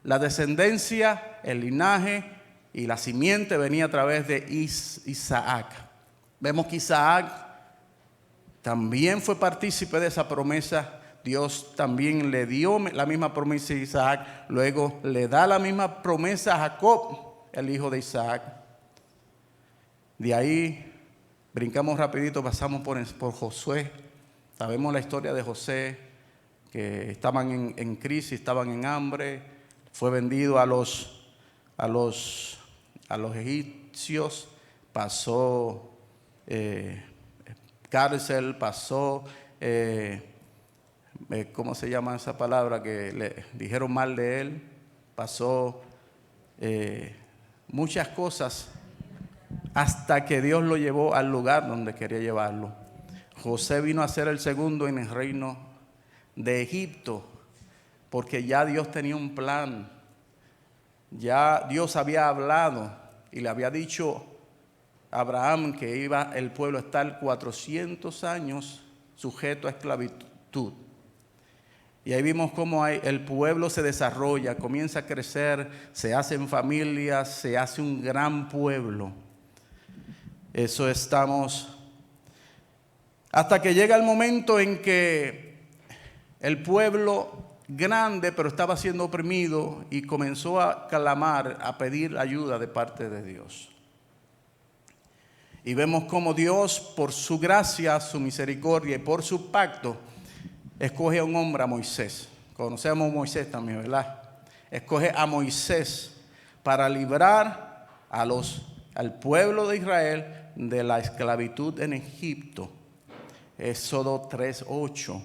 la descendencia, el linaje y la simiente venía a través de Isaac. Vemos que Isaac también fue partícipe de esa promesa. Dios también le dio la misma promesa a Isaac. Luego le da la misma promesa a Jacob, el hijo de Isaac. De ahí brincamos rapidito, pasamos por Josué. Sabemos la historia de José, que estaban en crisis, estaban en hambre. Fue vendido a los egipcios. Pasó cárcel, pasó, ¿cómo se llama esa palabra? Que le dijeron mal de él. Pasó muchas cosas hasta que Dios lo llevó al lugar donde quería llevarlo. José vino a ser el segundo en el reino de Egipto, porque ya Dios tenía un plan. Ya Dios había hablado y le había dicho a Abraham que iba el pueblo a estar 400 años sujeto a esclavitud. Y ahí vimos cómo el pueblo se desarrolla, comienza a crecer, se hacen familias, se hace un gran pueblo. Eso estamos, hasta que llega el momento en que el pueblo grande, pero estaba siendo oprimido, y comenzó a clamar, a pedir ayuda de parte de Dios. Y vemos cómo Dios, por su gracia, su misericordia y por su pacto, escoge a un hombre, a Moisés. Conocemos a Moisés también, ¿verdad? Escoge a Moisés para librar al pueblo de Israel de la esclavitud en Egipto. Éxodo 3:8.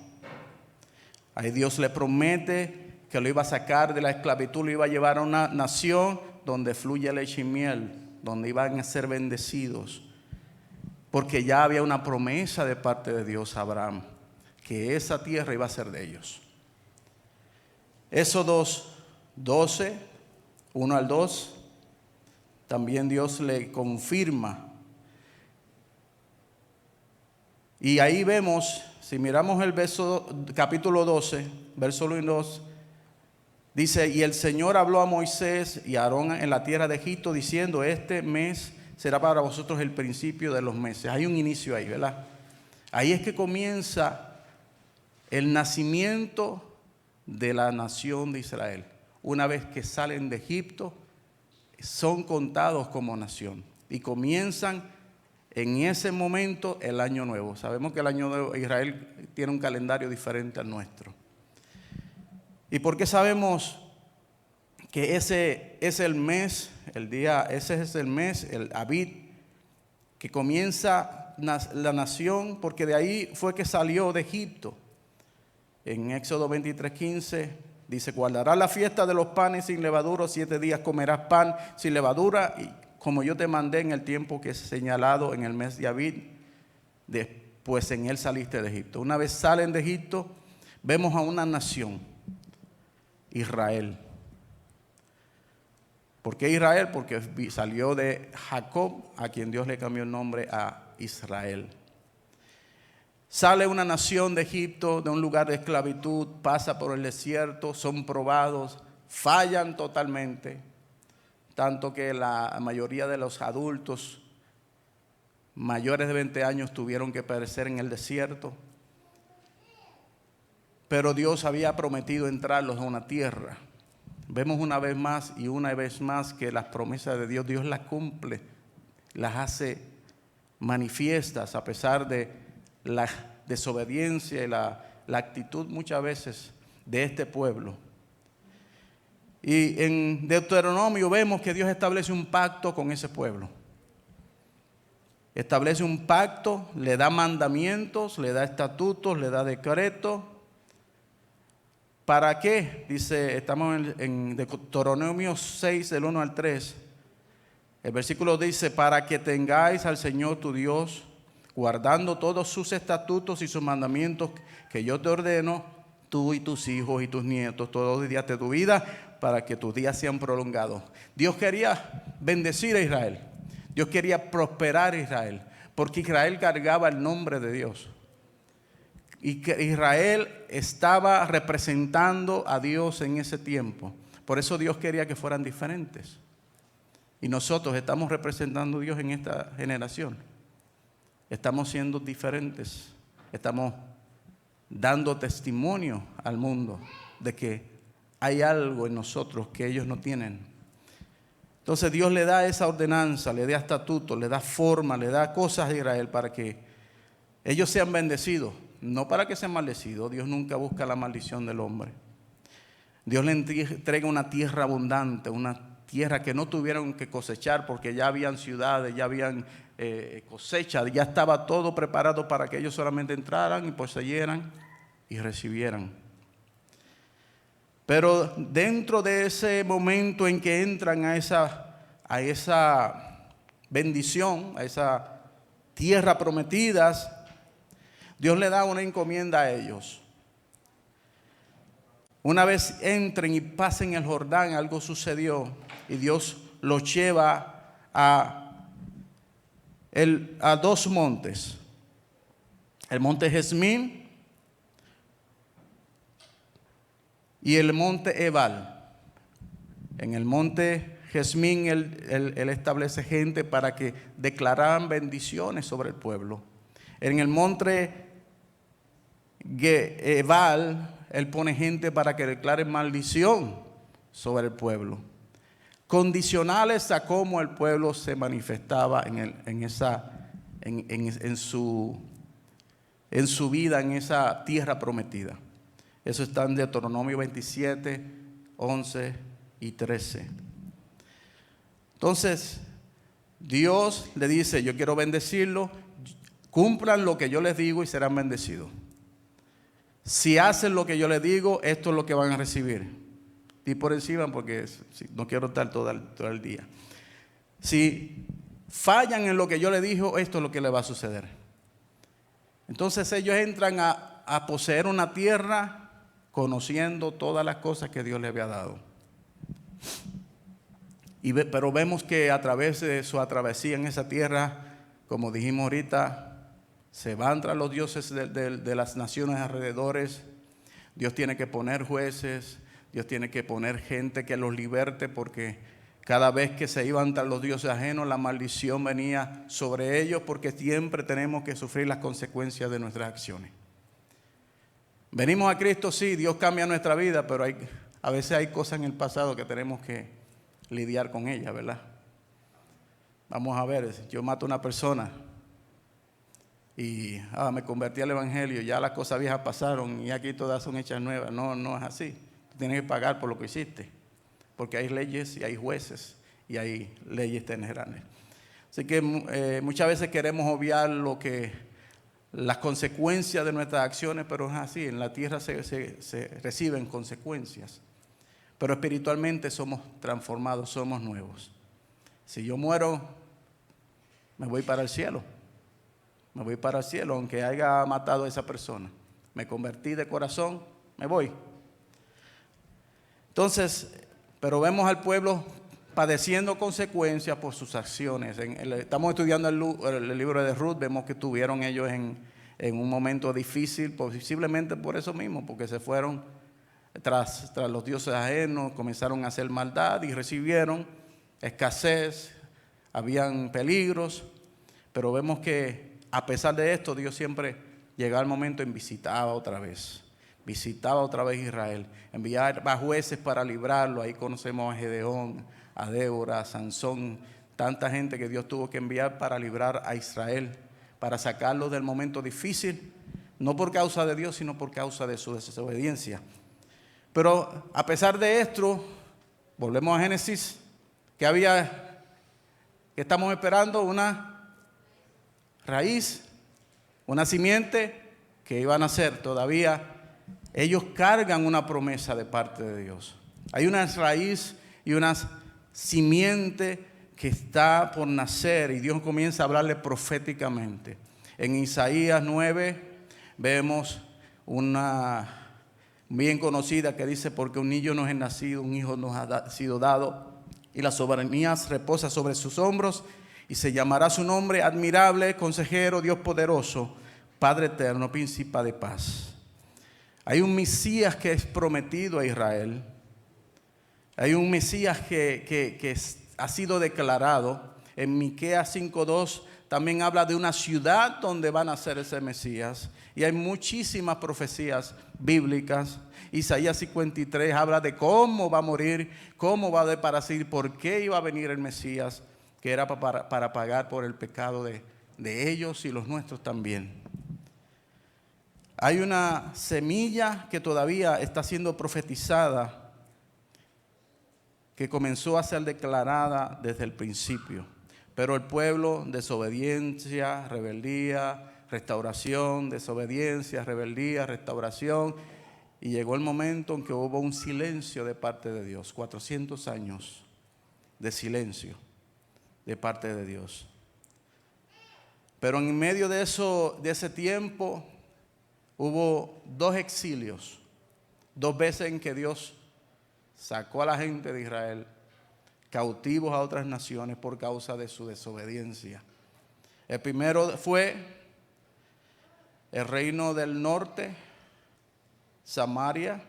Ahí Dios le promete que lo iba a sacar de la esclavitud, lo iba a llevar a una nación donde fluye leche y miel, donde iban a ser bendecidos. Porque ya había una promesa de parte de Dios a Abraham, que esa tierra iba a ser de ellos. Éxodo 12, 1 al 2, también Dios le confirma. Y ahí vemos, si miramos el capítulo 12, verso 1 y 2, dice: y el Señor habló a Moisés y a Aarón en la tierra de Egipto, diciendo: este mes será para vosotros el principio de los meses. Hay un inicio ahí, ¿verdad? Ahí es que comienza el nacimiento de la nación de Israel. Una vez que salen de Egipto, son contados como nación y comienzan en ese momento el año nuevo. Sabemos que el año nuevo, Israel tiene un calendario diferente al nuestro. ¿Y por qué sabemos que ese es el mes, ese es el mes, el Abib, que comienza la nación? Porque de ahí fue que salió de Egipto. En Éxodo 23:15 dice: guardarás la fiesta de los panes sin levadura, 7 días comerás pan sin levadura, y como yo te mandé en el tiempo que es señalado en el mes de Abib, pues en él saliste de Egipto. Una vez salen de Egipto, vemos a una nación, Israel. ¿Por qué Israel? Porque salió de Jacob, a quien Dios le cambió el nombre a Israel. Sale una nación de Egipto, de un lugar de esclavitud, pasa por el desierto, son probados, fallan totalmente, tanto que la mayoría de los adultos mayores de 20 años tuvieron que perecer en el desierto. Pero Dios había prometido entrarlos a una tierra. Vemos una vez más y una vez más que las promesas de Dios, Dios las cumple, las hace manifiestas a pesar de la desobediencia y la actitud muchas veces de este pueblo. Y en Deuteronomio vemos que Dios establece un pacto con ese pueblo. Establece un pacto, le da mandamientos, le da estatutos, le da decretos. ¿Para qué? Dice, estamos en Deuteronomio 6, del 1 al 3. El versículo dice: para que tengáis al Señor tu Dios, guardando todos sus estatutos y sus mandamientos que yo te ordeno, tú y tus hijos y tus nietos, todos los días de tu vida, para que tus días sean prolongados. Dios quería bendecir a Israel. Dios quería prosperar a Israel, porque Israel cargaba el nombre de Dios. Y que Israel estaba representando a Dios en ese tiempo. Por eso Dios quería que fueran diferentes. Y nosotros estamos representando a Dios en esta generación. Estamos siendo diferentes. Estamos dando testimonio al mundo de que hay algo en nosotros que ellos no tienen. Entonces Dios le da esa ordenanza, le da estatutos, le da forma, le da cosas a Israel para que ellos sean bendecidos. No para que sean maldecidos. Dios nunca busca la maldición del hombre. Dios le entrega una tierra abundante, una tierra que no tuvieron que cosechar porque ya habían ciudades, ya habían cosecha, ya estaba todo preparado para que ellos solamente entraran y poseyeran y recibieran. Pero dentro de ese momento en que entran a esa bendición, a esa tierra prometida, Dios le da una encomienda a ellos. Una vez entren y pasen el Jordán, algo sucedió y Dios los lleva a 2 montes. El monte Jezmín y el monte Ebal. En el monte Jezmín él establece gente para que declararan bendiciones sobre el pueblo. En el monte Ebal, él pone gente para que declare maldición sobre el pueblo, condicionales a cómo el pueblo se manifestaba en su vida, en esa tierra prometida. Eso está en Deuteronomio 27, 11 y 13. Entonces, Dios le dice: yo quiero bendecirlo, cumplan lo que yo les digo y serán bendecidos. Si hacen lo que yo les digo, esto es lo que van a recibir. Y por encima, porque no quiero estar todo el día. Si fallan en lo que yo les digo, esto es lo que les va a suceder. Entonces ellos entran a poseer una tierra conociendo todas las cosas que Dios les había dado. Pero vemos que a través de su travesía en esa tierra, como dijimos ahorita, se van tras los dioses de las naciones alrededores. Dios tiene que poner jueces, Dios tiene que poner gente que los liberte, porque Cada vez que se iban tras los dioses ajenos, la maldición venía sobre ellos, porque siempre tenemos que sufrir las consecuencias de nuestras acciones. Venimos a Cristo, sí, Dios cambia nuestra vida, pero a veces hay cosas en el pasado que tenemos que lidiar con ellas, ¿verdad? Vamos a ver, yo mato a una persona y me convertí al evangelio, ya las cosas viejas pasaron y aquí todas son hechas nuevas. No, no es así. Tú tienes que pagar por lo que hiciste, porque hay leyes y hay jueces y hay leyes generales. Así que muchas veces queremos obviar las consecuencias de nuestras acciones, pero es así, en la tierra se reciben consecuencias, pero espiritualmente somos transformados, somos nuevos. Si yo muero, me voy para el cielo. Me voy para el cielo, aunque haya matado a esa persona. Me convertí de corazón, me voy. Entonces, pero vemos al pueblo padeciendo consecuencias por sus acciones. Estamos estudiando el libro de Ruth, vemos que estuvieron ellos en un momento difícil, posiblemente por eso mismo, porque se fueron tras los dioses ajenos, comenzaron a hacer maldad y recibieron escasez, habían peligros, pero vemos que a pesar de esto, Dios siempre llegaba al momento en visitaba otra vez Israel, enviaba jueces para librarlo. Ahí conocemos a Gedeón, a Débora, a Sansón, tanta gente que Dios tuvo que enviar para librar a Israel, para sacarlo del momento difícil, no por causa de Dios, sino por causa de su desobediencia. Pero a pesar de esto, volvemos a Génesis, que estamos esperando una raíz, una simiente que iba a nacer. Todavía ellos cargan una promesa de parte de Dios. Hay una raíz y una simiente que está por nacer y Dios comienza a hablarle proféticamente. En Isaías 9 vemos una bien conocida que dice: porque un niño nos es nacido, un hijo nos ha sido dado, y la soberanía reposa sobre sus hombros, y se llamará su nombre admirable, consejero, Dios poderoso, Padre eterno, príncipe de paz. Hay un Mesías que es prometido a Israel. Hay un Mesías que ha sido declarado. En Miqueas 5:2 también habla de una ciudad donde va a nacer ese Mesías. Y hay muchísimas profecías bíblicas. Isaías 53 habla de cómo va a morir, cómo va a desaparecer, por qué iba a venir el Mesías, que era para pagar por el pecado de ellos y los nuestros también. Hay una semilla que todavía está siendo profetizada, que comenzó a ser declarada desde el principio. Pero el pueblo, desobediencia, rebeldía, restauración, desobediencia, rebeldía, restauración. Y llegó el momento en que hubo un silencio de parte de Dios. 400 años de silencio de parte de Dios. Pero en medio de ese tiempo hubo 2 exilios, 2 veces en que Dios sacó a la gente de Israel cautivos a otras naciones por causa de su desobediencia. El primero fue el reino del norte, Samaria,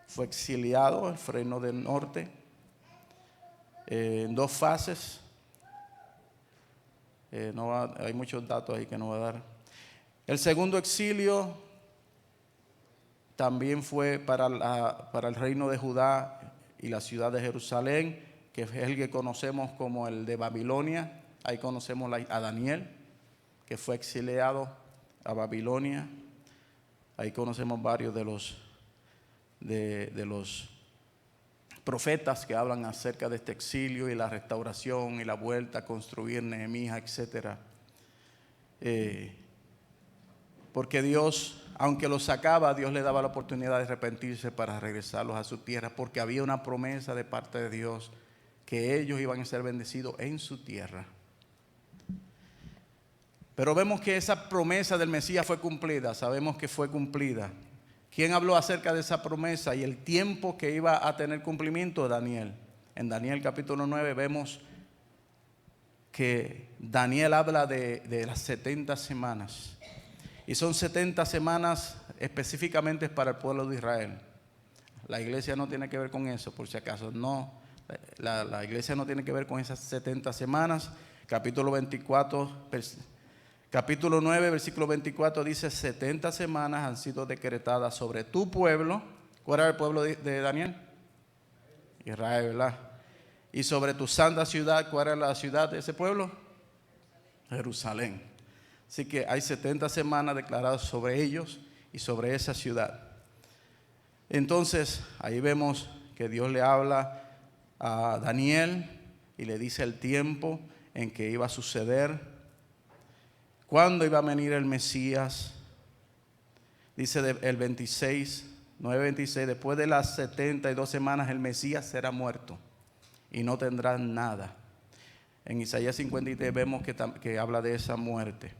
fue exiliado el reino del norte en 2 fases. Hay muchos datos ahí que no voy a dar. El segundo exilio también fue para el reino de Judá y la ciudad de Jerusalén, que es el que conocemos como el de Babilonia. Ahí conocemos a Daniel, que fue exiliado a Babilonia. Ahí conocemos varios de los profetas que hablan acerca de este exilio y la restauración y la vuelta a construir Nehemías, etc. Porque Dios, aunque los sacaba, Dios le daba la oportunidad de arrepentirse para regresarlos a su tierra, porque había una promesa de parte de Dios que ellos iban a ser bendecidos en su tierra. Pero vemos que esa promesa del Mesías fue cumplida, sabemos que fue cumplida. ¿Quién habló acerca de esa promesa y el tiempo que iba a tener cumplimiento? Daniel. En Daniel capítulo 9 vemos que Daniel habla de las 70 semanas. Y son 70 semanas específicamente para el pueblo de Israel. La iglesia no tiene que ver con eso, por si acaso. No, La iglesia no tiene que ver con esas 70 semanas. Capítulo 9, versículo 24 dice: 70 semanas han sido decretadas sobre tu pueblo. ¿Cuál era el pueblo de Daniel? Israel, ¿verdad? Y sobre tu santa ciudad, ¿cuál era la ciudad de ese pueblo? Jerusalén. Así que hay 70 semanas declaradas sobre ellos y sobre esa ciudad. Entonces, ahí vemos que Dios le habla a Daniel y le dice el tiempo en que iba a suceder, cuándo iba a venir el Mesías. Dice el 26, 9:26, después de las 72 semanas el Mesías será muerto y no tendrá nada. En Isaías 53 vemos que habla de esa muerte.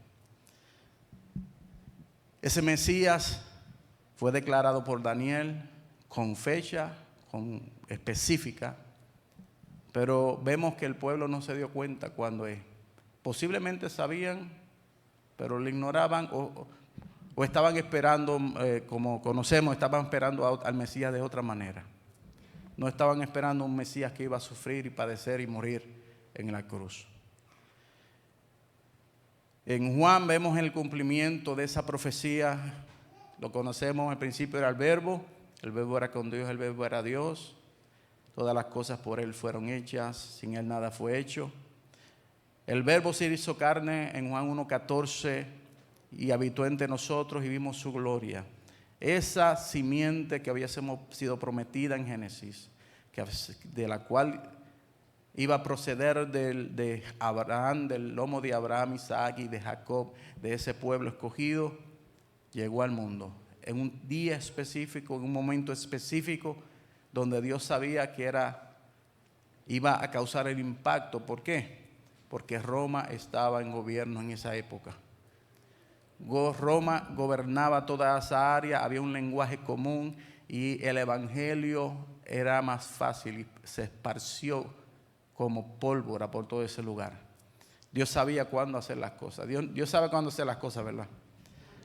Ese Mesías fue declarado por Daniel con fecha, específica, pero vemos que el pueblo no se dio cuenta cuándo es. Posiblemente sabían, pero lo ignoraban o estaban esperando, como conocemos, estaban esperando al Mesías de otra manera. No estaban esperando un Mesías que iba a sufrir y padecer y morir en la cruz. En Juan vemos el cumplimiento de esa profecía. Lo conocemos, al principio era el verbo era con Dios, el verbo era Dios. Todas las cosas por Él fueron hechas, sin Él nada fue hecho. El verbo se hizo carne en Juan 1:14 y habitó entre nosotros y vimos su gloria. Esa simiente que había sido prometida en Génesis, de la cual iba a proceder de Abraham, del lomo de Abraham, Isaac y de Jacob, de ese pueblo escogido, llegó al mundo en un día específico, en un momento específico, donde Dios sabía que iba a causar el impacto. ¿Por qué? Porque Roma estaba en gobierno en esa época. Roma gobernaba toda esa área, había un lenguaje común y el evangelio era más fácil y se esparció como pólvora por todo ese lugar. Dios sabía cuándo hacer las cosas. Dios sabe cuándo hacer las cosas, ¿verdad?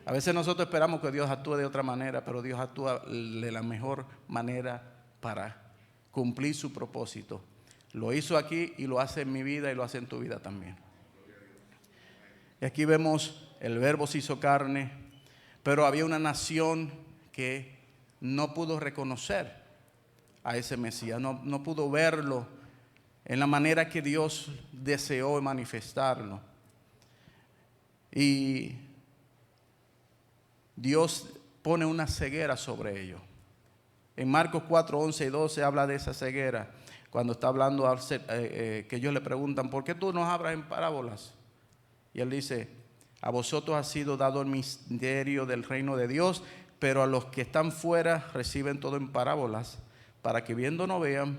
A veces nosotros esperamos que Dios actúe de otra manera, pero Dios actúa de la mejor manera para cumplir su propósito. Lo hizo aquí y lo hace en mi vida y lo hace en tu vida también. Y aquí vemos el verbo se hizo carne, pero había una nación que no pudo reconocer a ese Mesías, no pudo verlo en la manera que Dios deseó manifestarlo. Y Dios pone una ceguera sobre ellos. En Marcos 4, 11 y 12 habla de esa ceguera. Cuando está hablando, que ellos le preguntan, ¿por qué tú nos hablas en parábolas? Y él dice, a vosotros ha sido dado el misterio del reino de Dios, pero a los que están fuera reciben todo en parábolas, para que viendo no vean,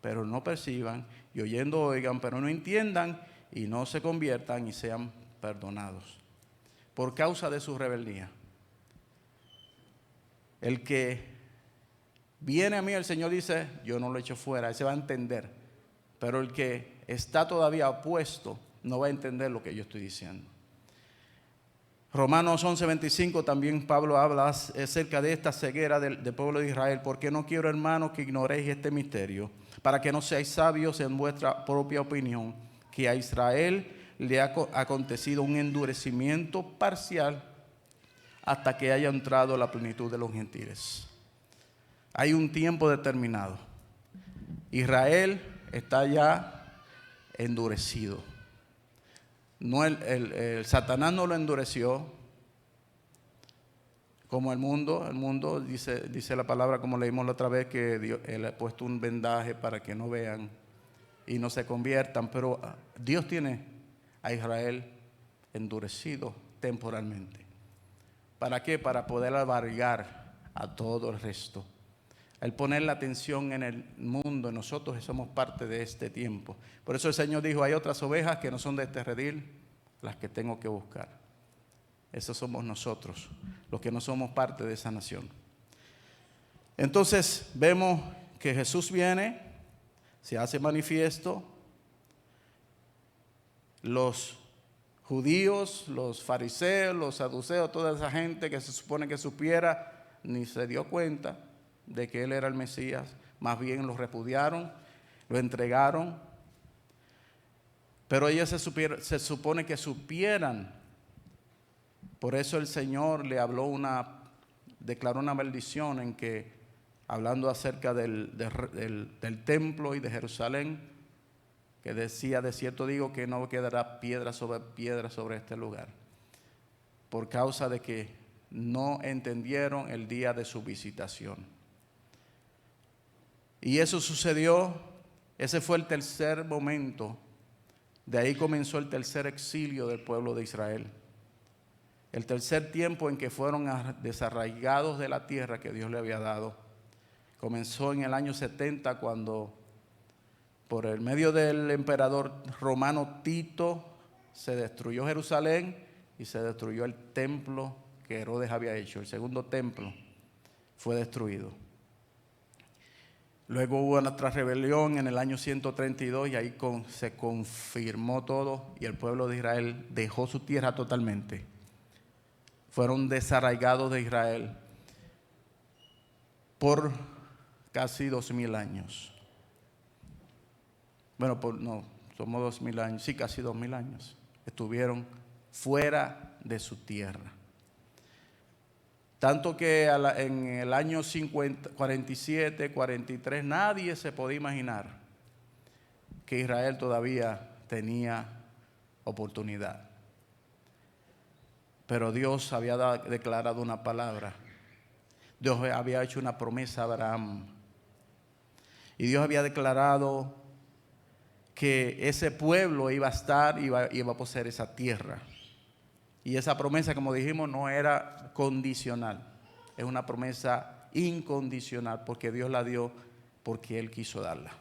pero no perciban, y oyendo oigan, pero no entiendan, y no se conviertan y sean perdonados, por causa de su rebeldía. El que viene a mí, el Señor dice, yo no lo echo fuera, él se va a entender. Pero el que está todavía opuesto, no va a entender lo que yo estoy diciendo. Romanos 11:25 también Pablo habla acerca de esta ceguera del pueblo de Israel. Porque no quiero, hermanos, que ignoréis este misterio, para que no seáis sabios en vuestra propia opinión, que a Israel le ha acontecido un endurecimiento parcial hasta que haya entrado la plenitud de los gentiles. Hay un tiempo determinado. Israel está ya endurecido. No, el Satanás no lo endureció como el mundo. El mundo dice la palabra, como leímos la otra vez, que él ha puesto un vendaje para que no vean y no se conviertan. Pero Dios tiene a Israel endurecido temporalmente. ¿Para qué? Para poder abarcar a todo el resto. El poner la atención en el mundo, nosotros somos parte de este tiempo. Por eso el Señor dijo, hay otras ovejas que no son de este redil, las que tengo que buscar. Esos somos nosotros, los que no somos parte de esa nación. Entonces vemos que Jesús viene, se hace manifiesto. Los judíos, los fariseos, los saduceos, toda esa gente que se supone que supiera, ni se dio cuenta de que él era el Mesías, más bien lo repudiaron. lo entregaron, pero ellos se supone que supieran. Por eso el Señor le declaró una maldición en que, hablando acerca del templo y de Jerusalén, que decía: de cierto digo que no quedará piedra sobre este lugar, por causa de que no entendieron el día de su visitación. Y eso sucedió, ese fue el tercer momento, de ahí comenzó el tercer exilio del pueblo de Israel. El tercer tiempo en que fueron desarraigados de la tierra que Dios le había dado. Comenzó en el año 70, cuando por el medio del emperador romano Tito se destruyó Jerusalén y se destruyó el templo que Herodes había hecho. El segundo templo fue destruido. Luego hubo otra rebelión en el año 132 y ahí se confirmó todo y el pueblo de Israel dejó su tierra totalmente. Fueron desarraigados de Israel por casi 2000 años. Bueno, somos 2000 años, sí, casi 2000 años. Estuvieron fuera de su tierra. Tanto que en el año 47, 43, nadie se podía imaginar que Israel todavía tenía oportunidad. Pero Dios había declarado una palabra. Dios había hecho una promesa a Abraham. Y Dios había declarado que ese pueblo iba a estar, iba a poseer esa tierra. Y esa promesa, como dijimos, no era condicional. Es una promesa incondicional, porque Dios la dio porque Él quiso darla.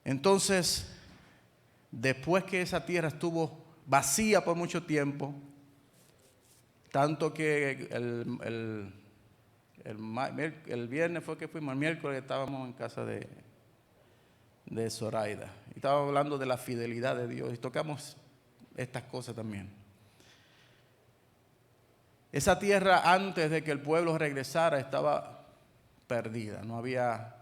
Entonces, después que esa tierra estuvo vacía por mucho tiempo, tanto que el viernes fue que fuimos, el miércoles estábamos en casa de Zoraida y estábamos hablando de la fidelidad de Dios y tocamos estas cosas también. Esa tierra, antes de que el pueblo regresara, estaba perdida. No había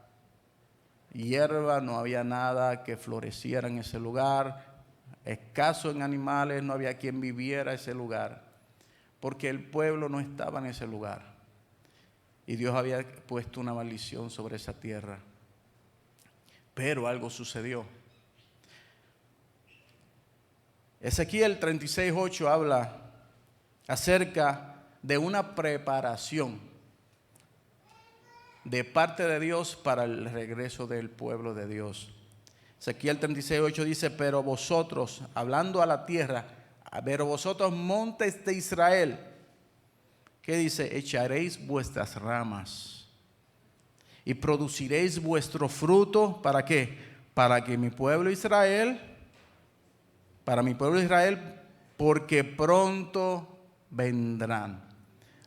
hierba, no había nada que floreciera en ese lugar, escaso en animales, no había quien viviera en ese lugar, porque el pueblo no estaba en ese lugar. Y Dios había puesto una maldición sobre esa tierra. Pero algo sucedió. Ezequiel 36:8 habla acerca de una preparación de parte de Dios para el regreso del pueblo de Dios. Ezequiel 36:8 dice: pero vosotros, hablando a la tierra, pero vosotros montes de Israel, ¿qué dice? Echaréis vuestras ramas y produciréis vuestro fruto. ¿Para qué? Para que mi pueblo Israel, porque pronto vendrán.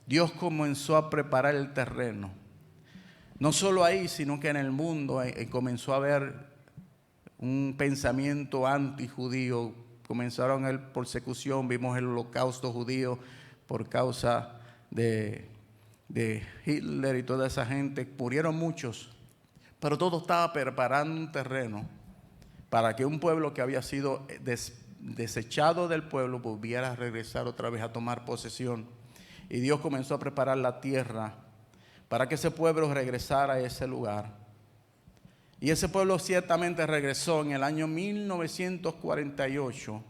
Dios comenzó a preparar el terreno. No solo ahí, sino que en el mundo comenzó a haber un pensamiento antijudío. Comenzaron la persecución, vimos el holocausto judío por causa de Hitler y toda esa gente. Murieron muchos, pero todo estaba preparando un terreno para que un pueblo que había sido desechado del pueblo volviera a regresar otra vez a tomar posesión. Y Dios comenzó a preparar la tierra para que ese pueblo regresara a ese lugar. Y ese pueblo ciertamente regresó en el año 1948.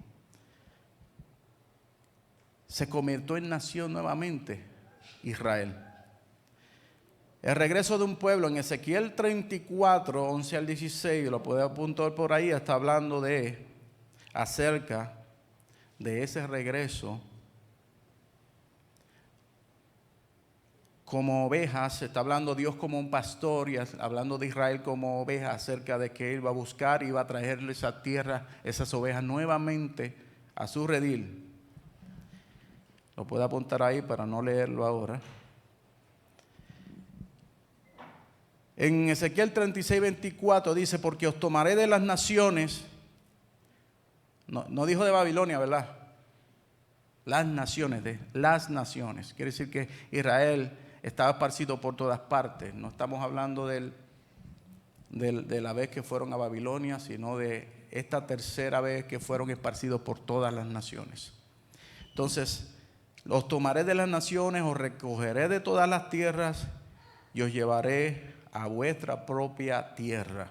Se convirtió en nación nuevamente, Israel. El regreso de un pueblo en Ezequiel 34, 11 al 16, lo puede apuntar por ahí, está hablando acerca de ese regreso. Como ovejas, está hablando Dios como un pastor y hablando de Israel como oveja, acerca de que Él va a buscar y va a traerle esa tierra, esas ovejas nuevamente a su redil. Lo puede apuntar ahí para no leerlo ahora. En Ezequiel 36, 24 dice: porque os tomaré de las naciones. No dijo de Babilonia, ¿verdad? Las naciones. Quiere decir que Israel estaba esparcido por todas partes. No estamos hablando del de la vez que fueron a Babilonia, sino de esta tercera vez que fueron esparcidos por todas las naciones. Entonces, os tomaré de las naciones, os recogeré de todas las tierras y os llevaré a vuestra propia tierra.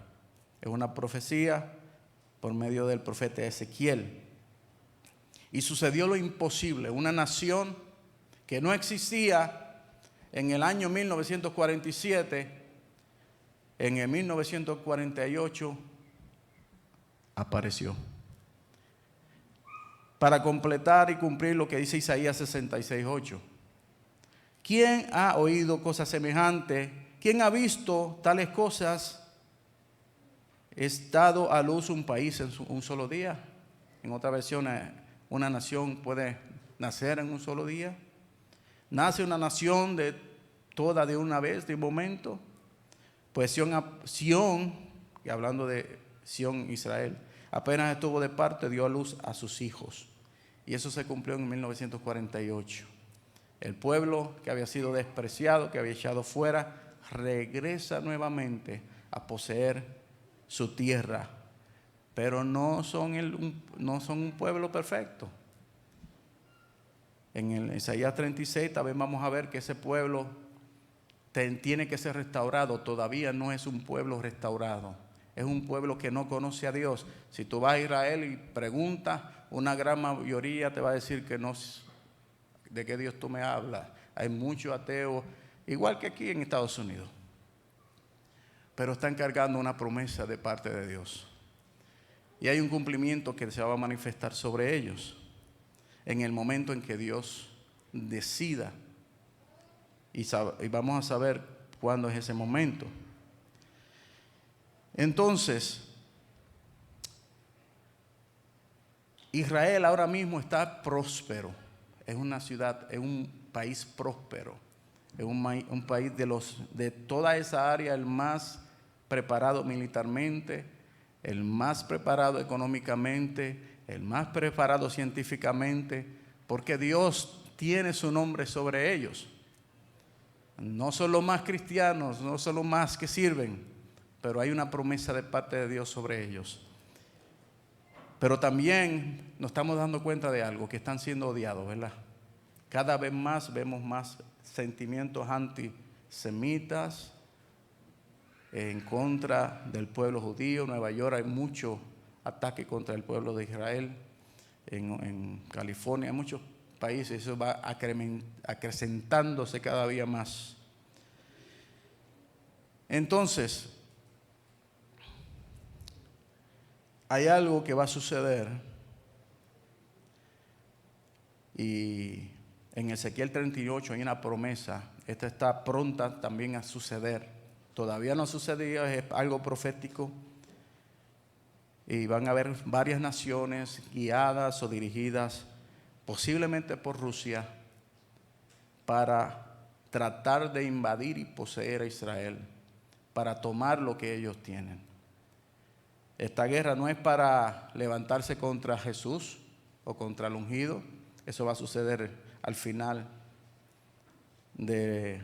Es una profecía por medio del profeta Ezequiel. Y sucedió lo imposible. Una nación que no existía en el año 1947, en el 1948 apareció. Para completar y cumplir lo que dice Isaías 66:8. ¿Quién ha oído cosas semejantes? ¿Quién ha visto tales cosas? ¿Es dado a luz un país en un solo día? En otra versión, una nación puede nacer en un solo día. ¿Nace una nación toda de una vez, de un momento? Pues Sión, y hablando de Sión, Israel, apenas estuvo de parte, dio a luz a sus hijos. Y eso se cumplió en 1948. El pueblo que había sido despreciado, que había echado fuera, regresa nuevamente a poseer su tierra. Pero no son un pueblo perfecto. En el Isaías 36 también vamos a ver que ese pueblo tiene que ser restaurado. Todavía no es un pueblo restaurado. Es un pueblo que no conoce a Dios. Si tú vas a Israel y preguntas, una gran mayoría te va a decir que no, de qué Dios tú me hablas. Hay muchos ateos, igual que aquí en Estados Unidos. Pero están cargando una promesa de parte de Dios. Y hay un cumplimiento que se va a manifestar sobre ellos en el momento en que Dios decida. Y vamos a saber cuándo es ese momento. Entonces, Israel ahora mismo está próspero. Es una ciudad, es un país próspero. Es un país de toda esa área el más preparado militarmente, el más preparado económicamente, el más preparado científicamente, porque Dios tiene su nombre sobre ellos. No son los más cristianos, no son los más que sirven, pero hay una promesa de parte de Dios sobre ellos. Pero también nos estamos dando cuenta de algo, que están siendo odiados, ¿verdad? Cada vez más vemos más sentimientos antisemitas en contra del pueblo judío. En Nueva York hay mucho ataque contra el pueblo de Israel. En California, en muchos países, eso va acrecentándose cada día más. Entonces, hay algo que va a suceder, y en Ezequiel 38 hay una promesa. Esta está pronta también a suceder. Todavía no ha sucedido, es algo profético. Y van a haber varias naciones guiadas o dirigidas posiblemente por Rusia para tratar de invadir y poseer a Israel, para tomar lo que ellos tienen. Esta guerra no es para levantarse contra Jesús o contra el ungido. Eso va a suceder al final del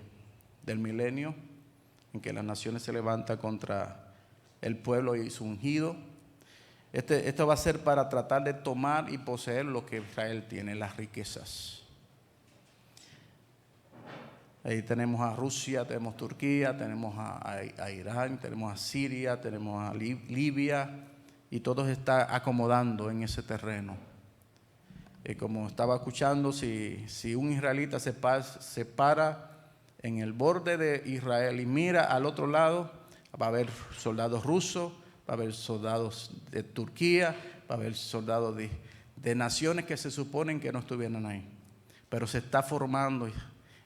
milenio, en que las naciones se levantan contra el pueblo y su ungido. Esto va a ser para tratar de tomar y poseer lo que Israel tiene, las riquezas. Ahí tenemos a Rusia, tenemos Turquía, tenemos a Irán, tenemos a Siria, tenemos a Libia, y todo se está acomodando en ese terreno. Y como estaba escuchando, si un israelita se para en el borde de Israel y mira al otro lado, va a haber soldados rusos, va a haber soldados de Turquía, va a haber soldados de naciones que se suponen que no estuvieran ahí. Pero se está formando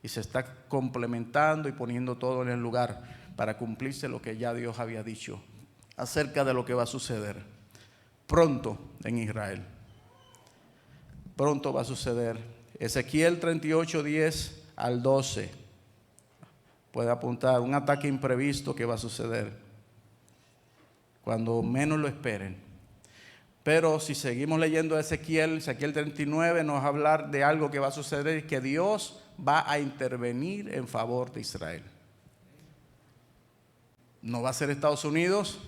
y se está complementando y poniendo todo en el lugar para cumplirse lo que ya Dios había dicho acerca de lo que va a suceder pronto en Israel. Pronto va a suceder. Ezequiel 38, 10 al 12. Puede apuntar un ataque imprevisto que va a suceder cuando menos lo esperen. Pero si seguimos leyendo Ezequiel 39 nos va a hablar de algo que va a suceder, que Dios va a intervenir en favor de Israel. no va a ser Estados Unidos.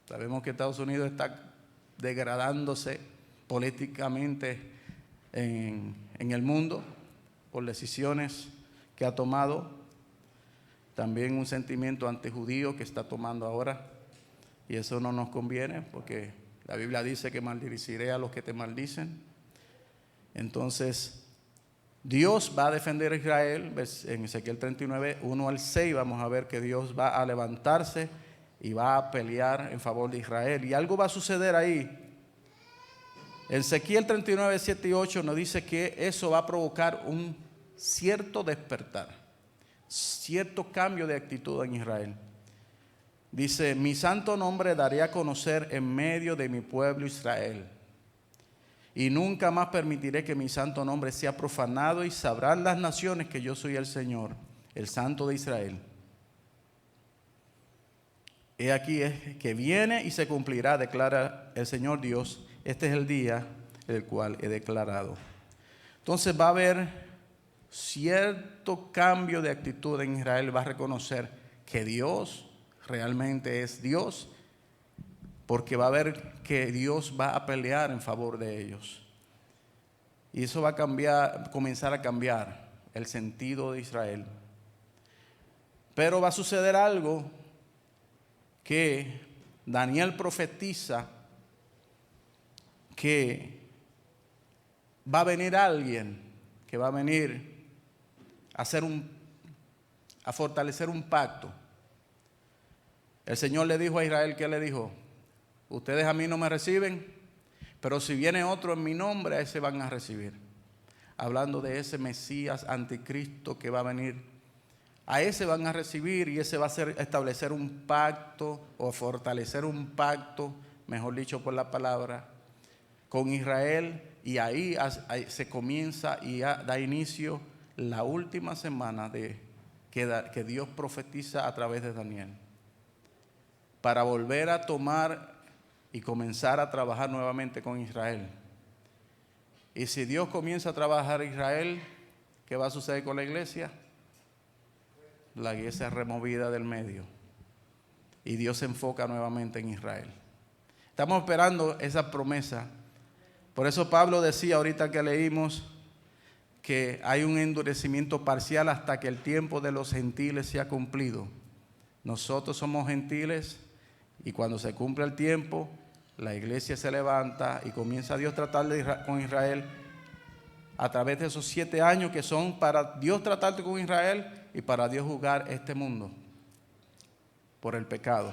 Sabemos que Estados Unidos está degradándose políticamente en el mundo por decisiones que ha tomado. También un sentimiento antijudío que está tomando ahora, y eso no nos conviene porque la Biblia dice que maldiciré a los que te maldicen. Entonces Dios va a defender a Israel. En Ezequiel 39, 1 al 6 vamos a ver que Dios va a levantarse y va a pelear en favor de Israel, y algo va a suceder ahí. En Ezequiel 39, 7 y 8 nos dice que eso va a provocar un cierto despertar, cierto cambio de actitud en Israel. Dice: mi santo nombre daré a conocer en medio de mi pueblo Israel, y nunca más permitiré que mi santo nombre sea profanado, y sabrán las naciones que yo soy el Señor, el Santo de Israel. He aquí es que viene y se cumplirá, declara el Señor Dios. Este es el día el cual he declarado. Entonces va a haber cierto cambio de actitud en Israel. Va a reconocer que Dios realmente es Dios, porque va a ver que Dios va a pelear en favor de ellos. Y eso va a comenzar a cambiar el sentido de Israel. Pero va a suceder algo que Daniel profetiza, que va a venir alguien que va a venir a fortalecer un pacto. El Señor le dijo a Israel, ¿qué le dijo? Ustedes a mí no me reciben, pero si viene otro en mi nombre, a ese van a recibir. Hablando de ese Mesías anticristo que va a venir, a ese van a recibir, y ese va a establecer un pacto, o fortalecer un pacto, mejor dicho por la palabra, con Israel. Y ahí se comienza y da inicio la última semana que Dios profetiza a través de Daniel, para volver a tomar y comenzar a trabajar nuevamente con Israel. Y si Dios comienza a trabajar en Israel, ¿qué va a suceder con la iglesia? La iglesia es removida del medio y Dios se enfoca nuevamente en Israel. Estamos esperando esa promesa. Por eso Pablo decía ahorita que leímos que hay un endurecimiento parcial hasta que el tiempo de los gentiles sea cumplido. Nosotros somos gentiles, y cuando se cumple el tiempo, la iglesia se levanta y comienza Dios a tratar con Israel a través de esos 7 años que son para Dios tratarte con Israel y para Dios juzgar este mundo por el pecado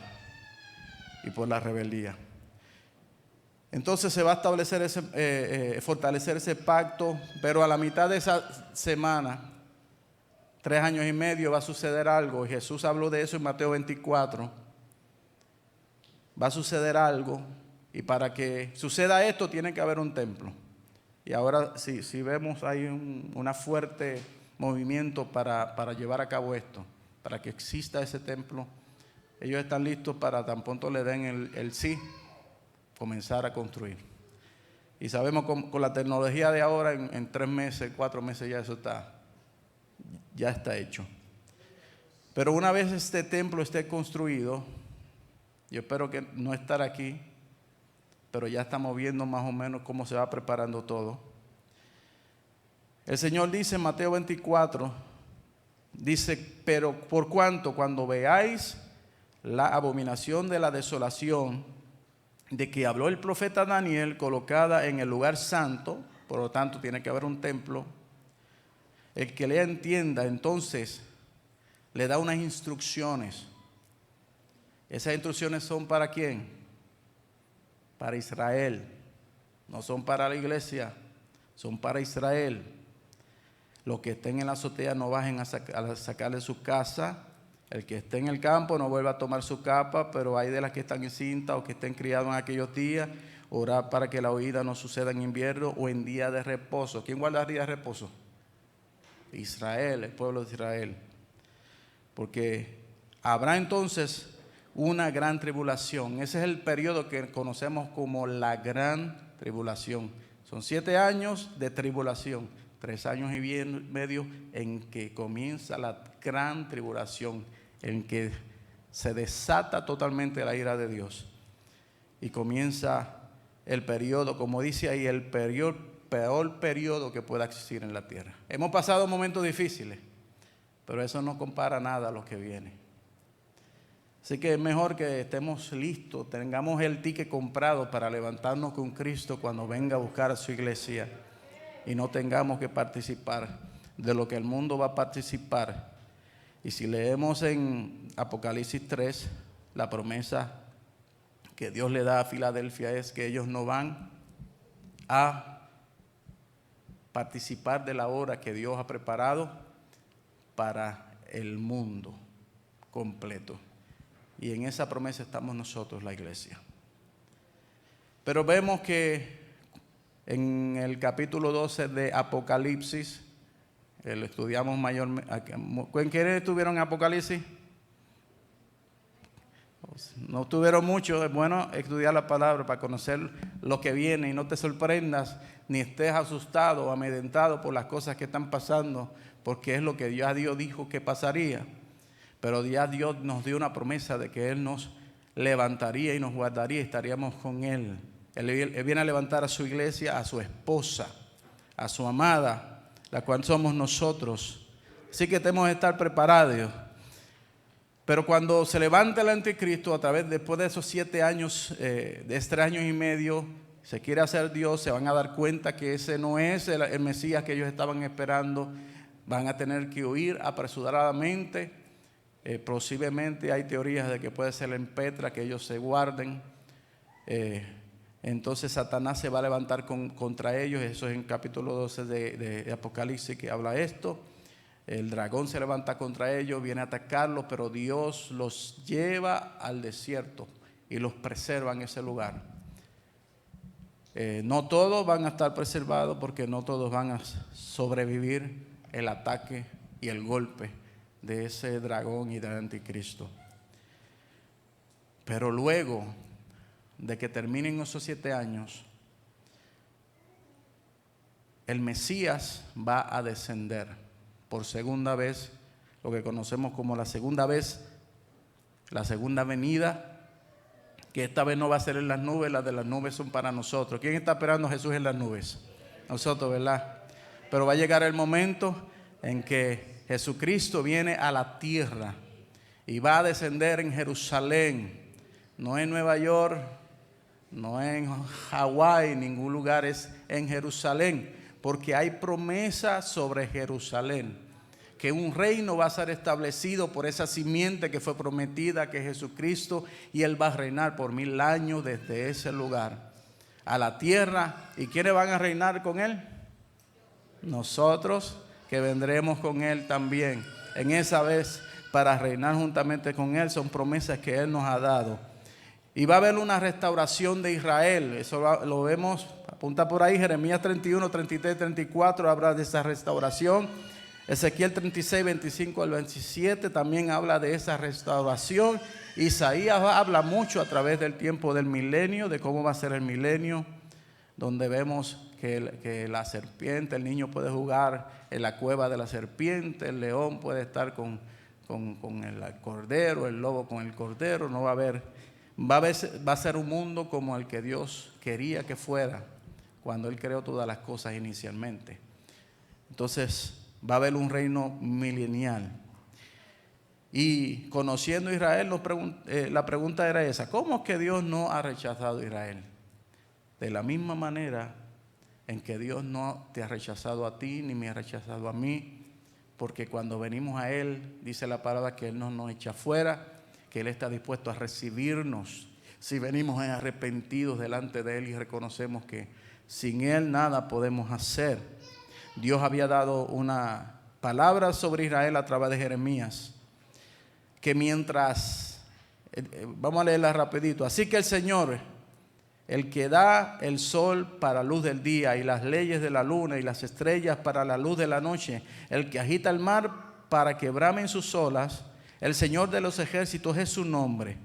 y por la rebeldía. Entonces se va a establecer fortalecer ese pacto, pero a la mitad de esa semana, 3 años y medio, va a suceder algo. Y Jesús habló de eso en Mateo 24. Va a suceder algo, y para que suceda esto tiene que haber un templo. Y ahora si vemos hay un fuerte movimiento para llevar a cabo esto, para que exista ese templo. Ellos están listos para tan pronto le den el sí, comenzar a construir. Y sabemos con la tecnología de ahora, en 3 meses, 4 meses ya eso ya está hecho. Pero una vez este templo esté construido, yo espero que no estar aquí, pero ya estamos viendo más o menos cómo se va preparando todo. El Señor dice en Mateo 24, dice: pero por cuanto cuando veáis la abominación de la desolación de que habló el profeta Daniel, colocada en el lugar santo, por lo tanto tiene que haber un templo, el que le entienda, entonces le da unas instrucciones. Esas instrucciones son ¿para quién? Para Israel. No son para la iglesia, son para Israel. Los que estén en la azotea no bajen a sacarle su casa. El que esté en el campo no vuelva a tomar su capa, pero hay de las que están encintas o que estén criados en aquellos días, orar para que la huida no suceda en invierno o en día de reposo. ¿Quién guarda el día de reposo? Israel, el pueblo de Israel. Porque habrá entonces una gran tribulación. Ese es el periodo que conocemos como la gran tribulación. Son 7 años de tribulación, 3 años y medio en que comienza la gran tribulación, en que se desata totalmente la ira de Dios y comienza el periodo, como dice ahí, el peor periodo que pueda existir en la tierra. Hemos pasado momentos difíciles, pero eso no compara nada a lo que viene. Así que es mejor que estemos listos, tengamos el ticket comprado para levantarnos con Cristo cuando venga a buscar a su iglesia y no tengamos que participar de lo que el mundo va a participar. Y si leemos en Apocalipsis 3, la promesa que Dios le da a Filadelfia es que ellos no van a participar de la hora que Dios ha preparado para el mundo completo. Y en esa promesa estamos nosotros, la iglesia. Pero vemos que en el capítulo 12 de Apocalipsis, lo estudiamos mayormente. ¿Quiénes estuvieron en Apocalipsis? No estuvieron muchos. Es bueno estudiar la palabra para conocer lo que viene y no te sorprendas ni estés asustado o amedrentado por las cosas que están pasando, porque es lo que ya Dios dijo que pasaría. Pero ya Dios nos dio una promesa de que Él nos levantaría y nos guardaría y estaríamos con Él. Él viene a levantar a su iglesia, a su esposa, a su amada, la cual somos nosotros. Así que tenemos que estar preparados. Pero cuando se levanta el anticristo, después de esos 7 años, de 3 años y medio, se quiere hacer Dios, se van a dar cuenta que ese no es el Mesías que ellos estaban esperando. Van a tener que huir apresuradamente. Posiblemente hay teorías de que puede ser en Petra, que ellos se guarden. Entonces Satanás se va a levantar contra ellos. Eso es en capítulo 12 de Apocalipsis que habla esto. El dragón se levanta contra ellos, viene a atacarlos, pero Dios los lleva al desierto y los preserva en ese lugar. No todos van a estar preservados, porque no todos van a sobrevivir el ataque y el golpe de ese dragón y del anticristo. Pero luego de que terminen esos 7 años, el Mesías va a descender por segunda vez, lo que conocemos como la segunda vez, la segunda venida, que esta vez no va a ser en las nubes. Las de las nubes son para nosotros. ¿Quién está esperando a Jesús en las nubes? Nosotros, ¿verdad? Pero va a llegar el momento en que Jesucristo viene a la tierra y va a descender en Jerusalén, no en Nueva York, no en Hawái, ningún lugar, es en Jerusalén, porque hay promesa sobre Jerusalén, que un reino va a ser establecido por esa simiente que fue prometida, que es Jesucristo, y Él va a reinar por 1000 años desde ese lugar a la tierra. ¿Y quiénes van a reinar con Él? Nosotros, que vendremos con Él también en esa vez para reinar juntamente con Él. Son promesas que Él nos ha dado. Y va a haber una restauración de Israel. Eso lo vemos, apunta por ahí, Jeremías 31, 33, 34 habla de esa restauración. Ezequiel 36, 25 al 27 también habla de esa restauración. Isaías habla mucho a través del tiempo del milenio, de cómo va a ser el milenio, donde vemos que la serpiente, el niño puede jugar en la cueva de la serpiente, el león puede estar con el cordero, el lobo con el cordero. No va a haber, va a ser un mundo como el que Dios quería que fuera cuando Él creó todas las cosas inicialmente. Entonces va a haber un reino milenial. Y conociendo a Israel, la pregunta era esa: ¿cómo es que Dios no ha rechazado a Israel? De la misma manera en que Dios no te ha rechazado a ti, ni me ha rechazado a mí, porque cuando venimos a Él, dice la palabra que Él no nos echa fuera, que Él está dispuesto a recibirnos si venimos arrepentidos delante de Él y reconocemos que sin Él nada podemos hacer. Dios había dado una palabra sobre Israel a través de Jeremías, que mientras, vamos a leerla rapidito. Así que el Señor, el que da el sol para luz del día y las leyes de la luna y las estrellas para la luz de la noche, el que agita el mar para que bramen sus olas, el Señor de los ejércitos es su nombre.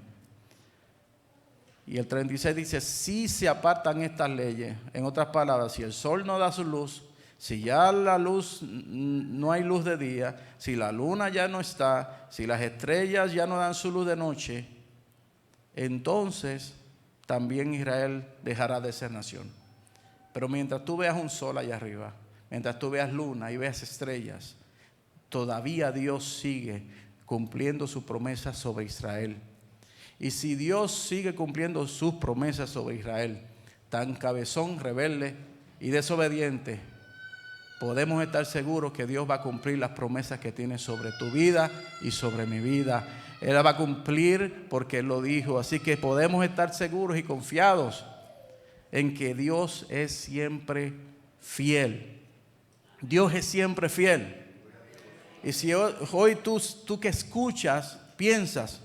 Y el 36 dice: si se apartan estas leyes, en otras palabras, si el sol no da su luz, Si ya la luz, no hay luz de día, si la luna ya no está, si las estrellas ya no dan su luz de noche, entonces también Israel dejará de ser nación. Pero mientras tú veas un sol allá arriba, mientras tú veas luna y veas estrellas, todavía Dios sigue cumpliendo sus promesas sobre Israel. Y si Dios sigue cumpliendo sus promesas sobre Israel, tan cabezón, rebelde y desobediente, podemos estar seguros que Dios va a cumplir las promesas que tiene sobre tu vida y sobre mi vida. Él la va a cumplir porque Él lo dijo. Así que podemos estar seguros y confiados en que Dios es siempre fiel. Dios es siempre fiel. Y si hoy tú que escuchas, piensas,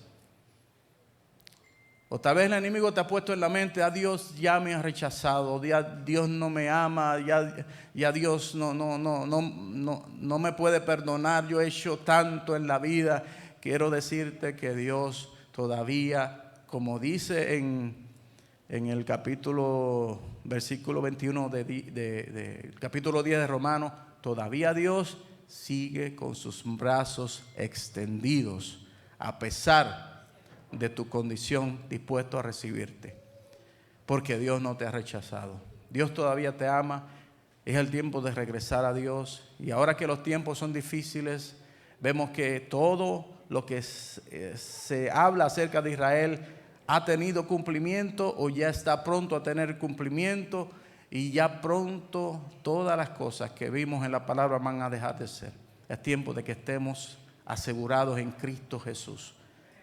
o tal vez el enemigo te ha puesto en la mente, a Dios ya me ha rechazado, ya Dios no me ama, ya Dios no me puede perdonar, yo he hecho tanto en la vida. Quiero decirte que Dios todavía, como dice en el versículo 21 del capítulo 10 de Romanos, todavía Dios sigue con sus brazos extendidos, a pesar de tu condición, dispuesto a recibirte, porque Dios no te ha rechazado. Dios todavía te ama. Es el tiempo de regresar a Dios. Y ahora que los tiempos son difíciles, vemos que todo lo que se habla acerca de Israel ha tenido cumplimiento o ya está pronto a tener cumplimiento, y ya pronto todas las cosas que vimos en la palabra van a dejar de ser. Es tiempo de que estemos asegurados en Cristo Jesús,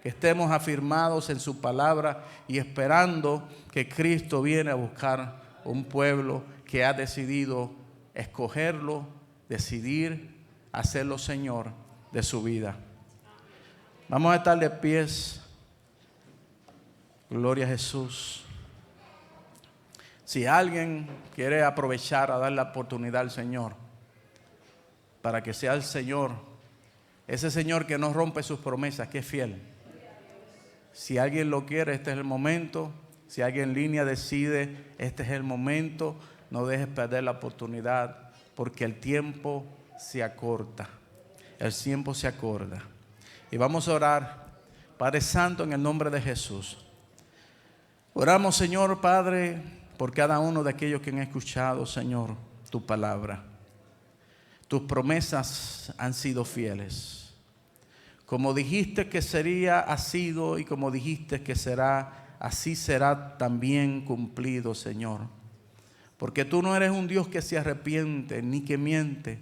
que estemos afirmados en su palabra y esperando que Cristo viene a buscar un pueblo que ha decidido escogerlo, decidir hacerlo Señor de su vida. Vamos a estar de pies. Gloria a Jesús. Si alguien quiere aprovechar a dar la oportunidad al Señor para que sea el Señor, ese Señor que no rompe sus promesas, que es fiel. Si alguien lo quiere, este es el momento. Si alguien en línea decide, este es el momento. No dejes perder la oportunidad, porque el tiempo se acorta. El tiempo se acorta. Y vamos a orar. Padre Santo, en el nombre de Jesús. Oramos, Señor Padre, por cada uno de aquellos que han escuchado, Señor, tu palabra. Tus promesas han sido fieles. Como dijiste que sería, ha sido, y como dijiste que será, así será también cumplido, Señor. Porque tú no eres un Dios que se arrepiente ni que miente,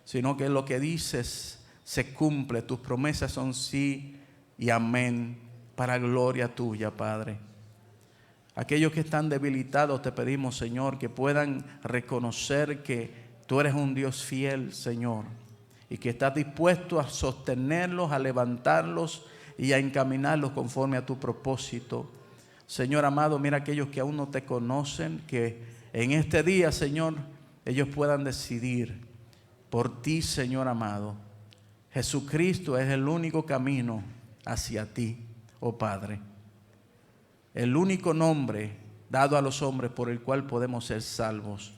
sino que lo que dices se cumple. Tus promesas son sí y amén, para gloria tuya, Padre. Aquellos que están debilitados, te pedimos, Señor, que puedan reconocer que tú eres un Dios fiel, Señor, y que estás dispuesto a sostenerlos, a levantarlos y a encaminarlos conforme a tu propósito. Señor amado, mira aquellos que aún no te conocen, que en este día, Señor, ellos puedan decidir por ti, Señor amado. Jesucristo es el único camino hacia ti, oh Padre. El único nombre dado a los hombres por el cual podemos ser salvos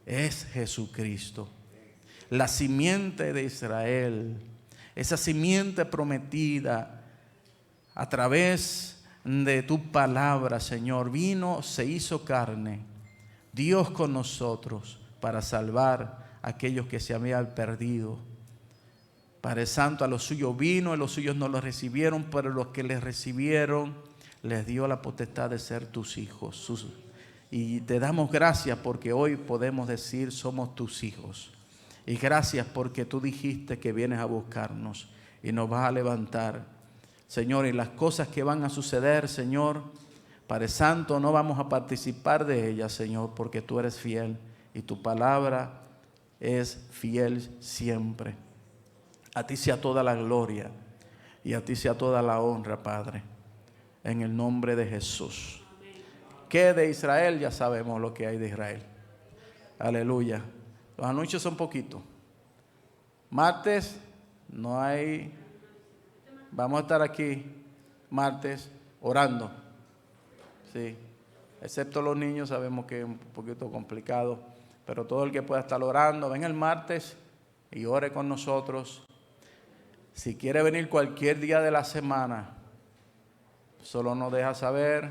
es Jesucristo. La simiente de Israel, esa simiente prometida a través de tu palabra, Señor, vino, se hizo carne, Dios con nosotros, para salvar a aquellos que se habían perdido. Padre Santo, a los suyos vino, y los suyos no lo recibieron, pero los que les recibieron, les dio la potestad de ser tus hijos. Y te damos gracias porque hoy podemos decir somos tus hijos. Y gracias porque tú dijiste que vienes a buscarnos y nos vas a levantar, Señor. Y las cosas que van a suceder, Señor, Padre Santo, no vamos a participar de ellas, Señor, porque tú eres fiel y tu palabra es fiel siempre. A ti sea toda la gloria y a ti sea toda la honra, Padre, en el nombre de Jesús. ¿Qué de Israel? Ya sabemos lo que hay de Israel. Aleluya. Los anuncios son poquitos. Martes no hay. Vamos a estar aquí martes orando. Sí. Excepto los niños, sabemos que es un poquito complicado. pero todo el que pueda estar orando, ven el martes y ore con nosotros. Si quiere venir cualquier día de la semana, solo nos deja saber.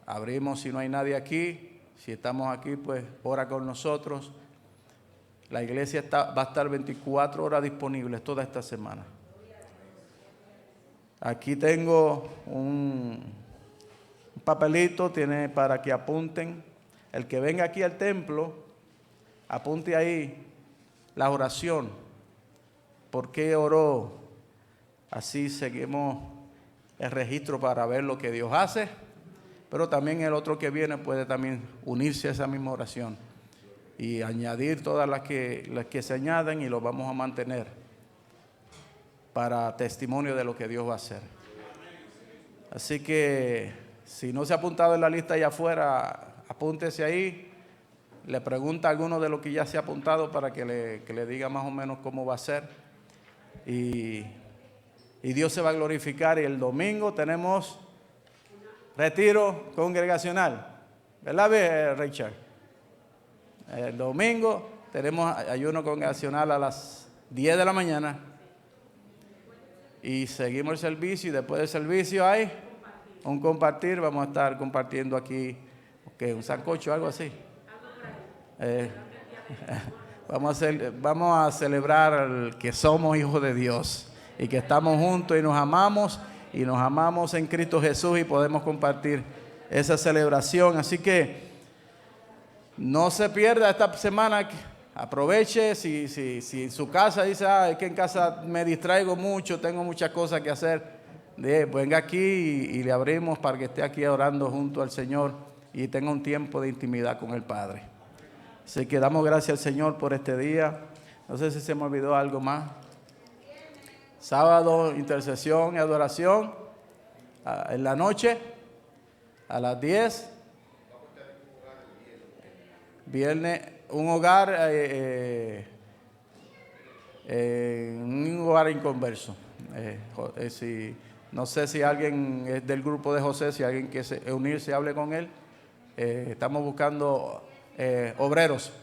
Abrimos si no hay nadie aquí. Si estamos aquí, pues ora con nosotros. La iglesia va a estar 24 horas disponible toda esta semana. Aquí tengo un papelito, tiene para que apunten. El que venga aquí al templo, apunte ahí la oración. ¿Por qué oró? Así seguimos el registro para ver lo que Dios hace. Pero también el otro que viene puede también unirse a esa misma oración y añadir todas las que se añaden, y lo vamos a mantener para testimonio de lo que Dios va a hacer. Así que si no se ha apuntado en la lista allá afuera, apúntese ahí. Le pregunta a alguno de los que ya se ha apuntado para que le diga más o menos cómo va a ser. Y Dios se va a glorificar. Y el domingo tenemos retiro congregacional, ¿verdad, Richard? El domingo tenemos ayuno congregacional a las 10 de la mañana y seguimos el servicio, y después del servicio hay un compartir. Vamos a estar compartiendo aquí, un sancocho, algo así. Vamos a celebrar que somos hijos de Dios y que estamos juntos y nos amamos en Cristo Jesús, y podemos compartir esa celebración. Así que no se pierda esta semana, aproveche. Si en su casa dice, es que en casa me distraigo mucho, tengo muchas cosas que hacer, venga aquí y le abrimos para que esté aquí orando junto al Señor y tenga un tiempo de intimidad con el Padre. Así que damos gracias al Señor por este día. No sé si se me olvidó algo más. Sábado, intercesión y adoración en la noche a las 10. Viernes, un hogar inconverso. No sé si alguien es del grupo de José, si alguien quiere unirse, hable con él. Estamos buscando obreros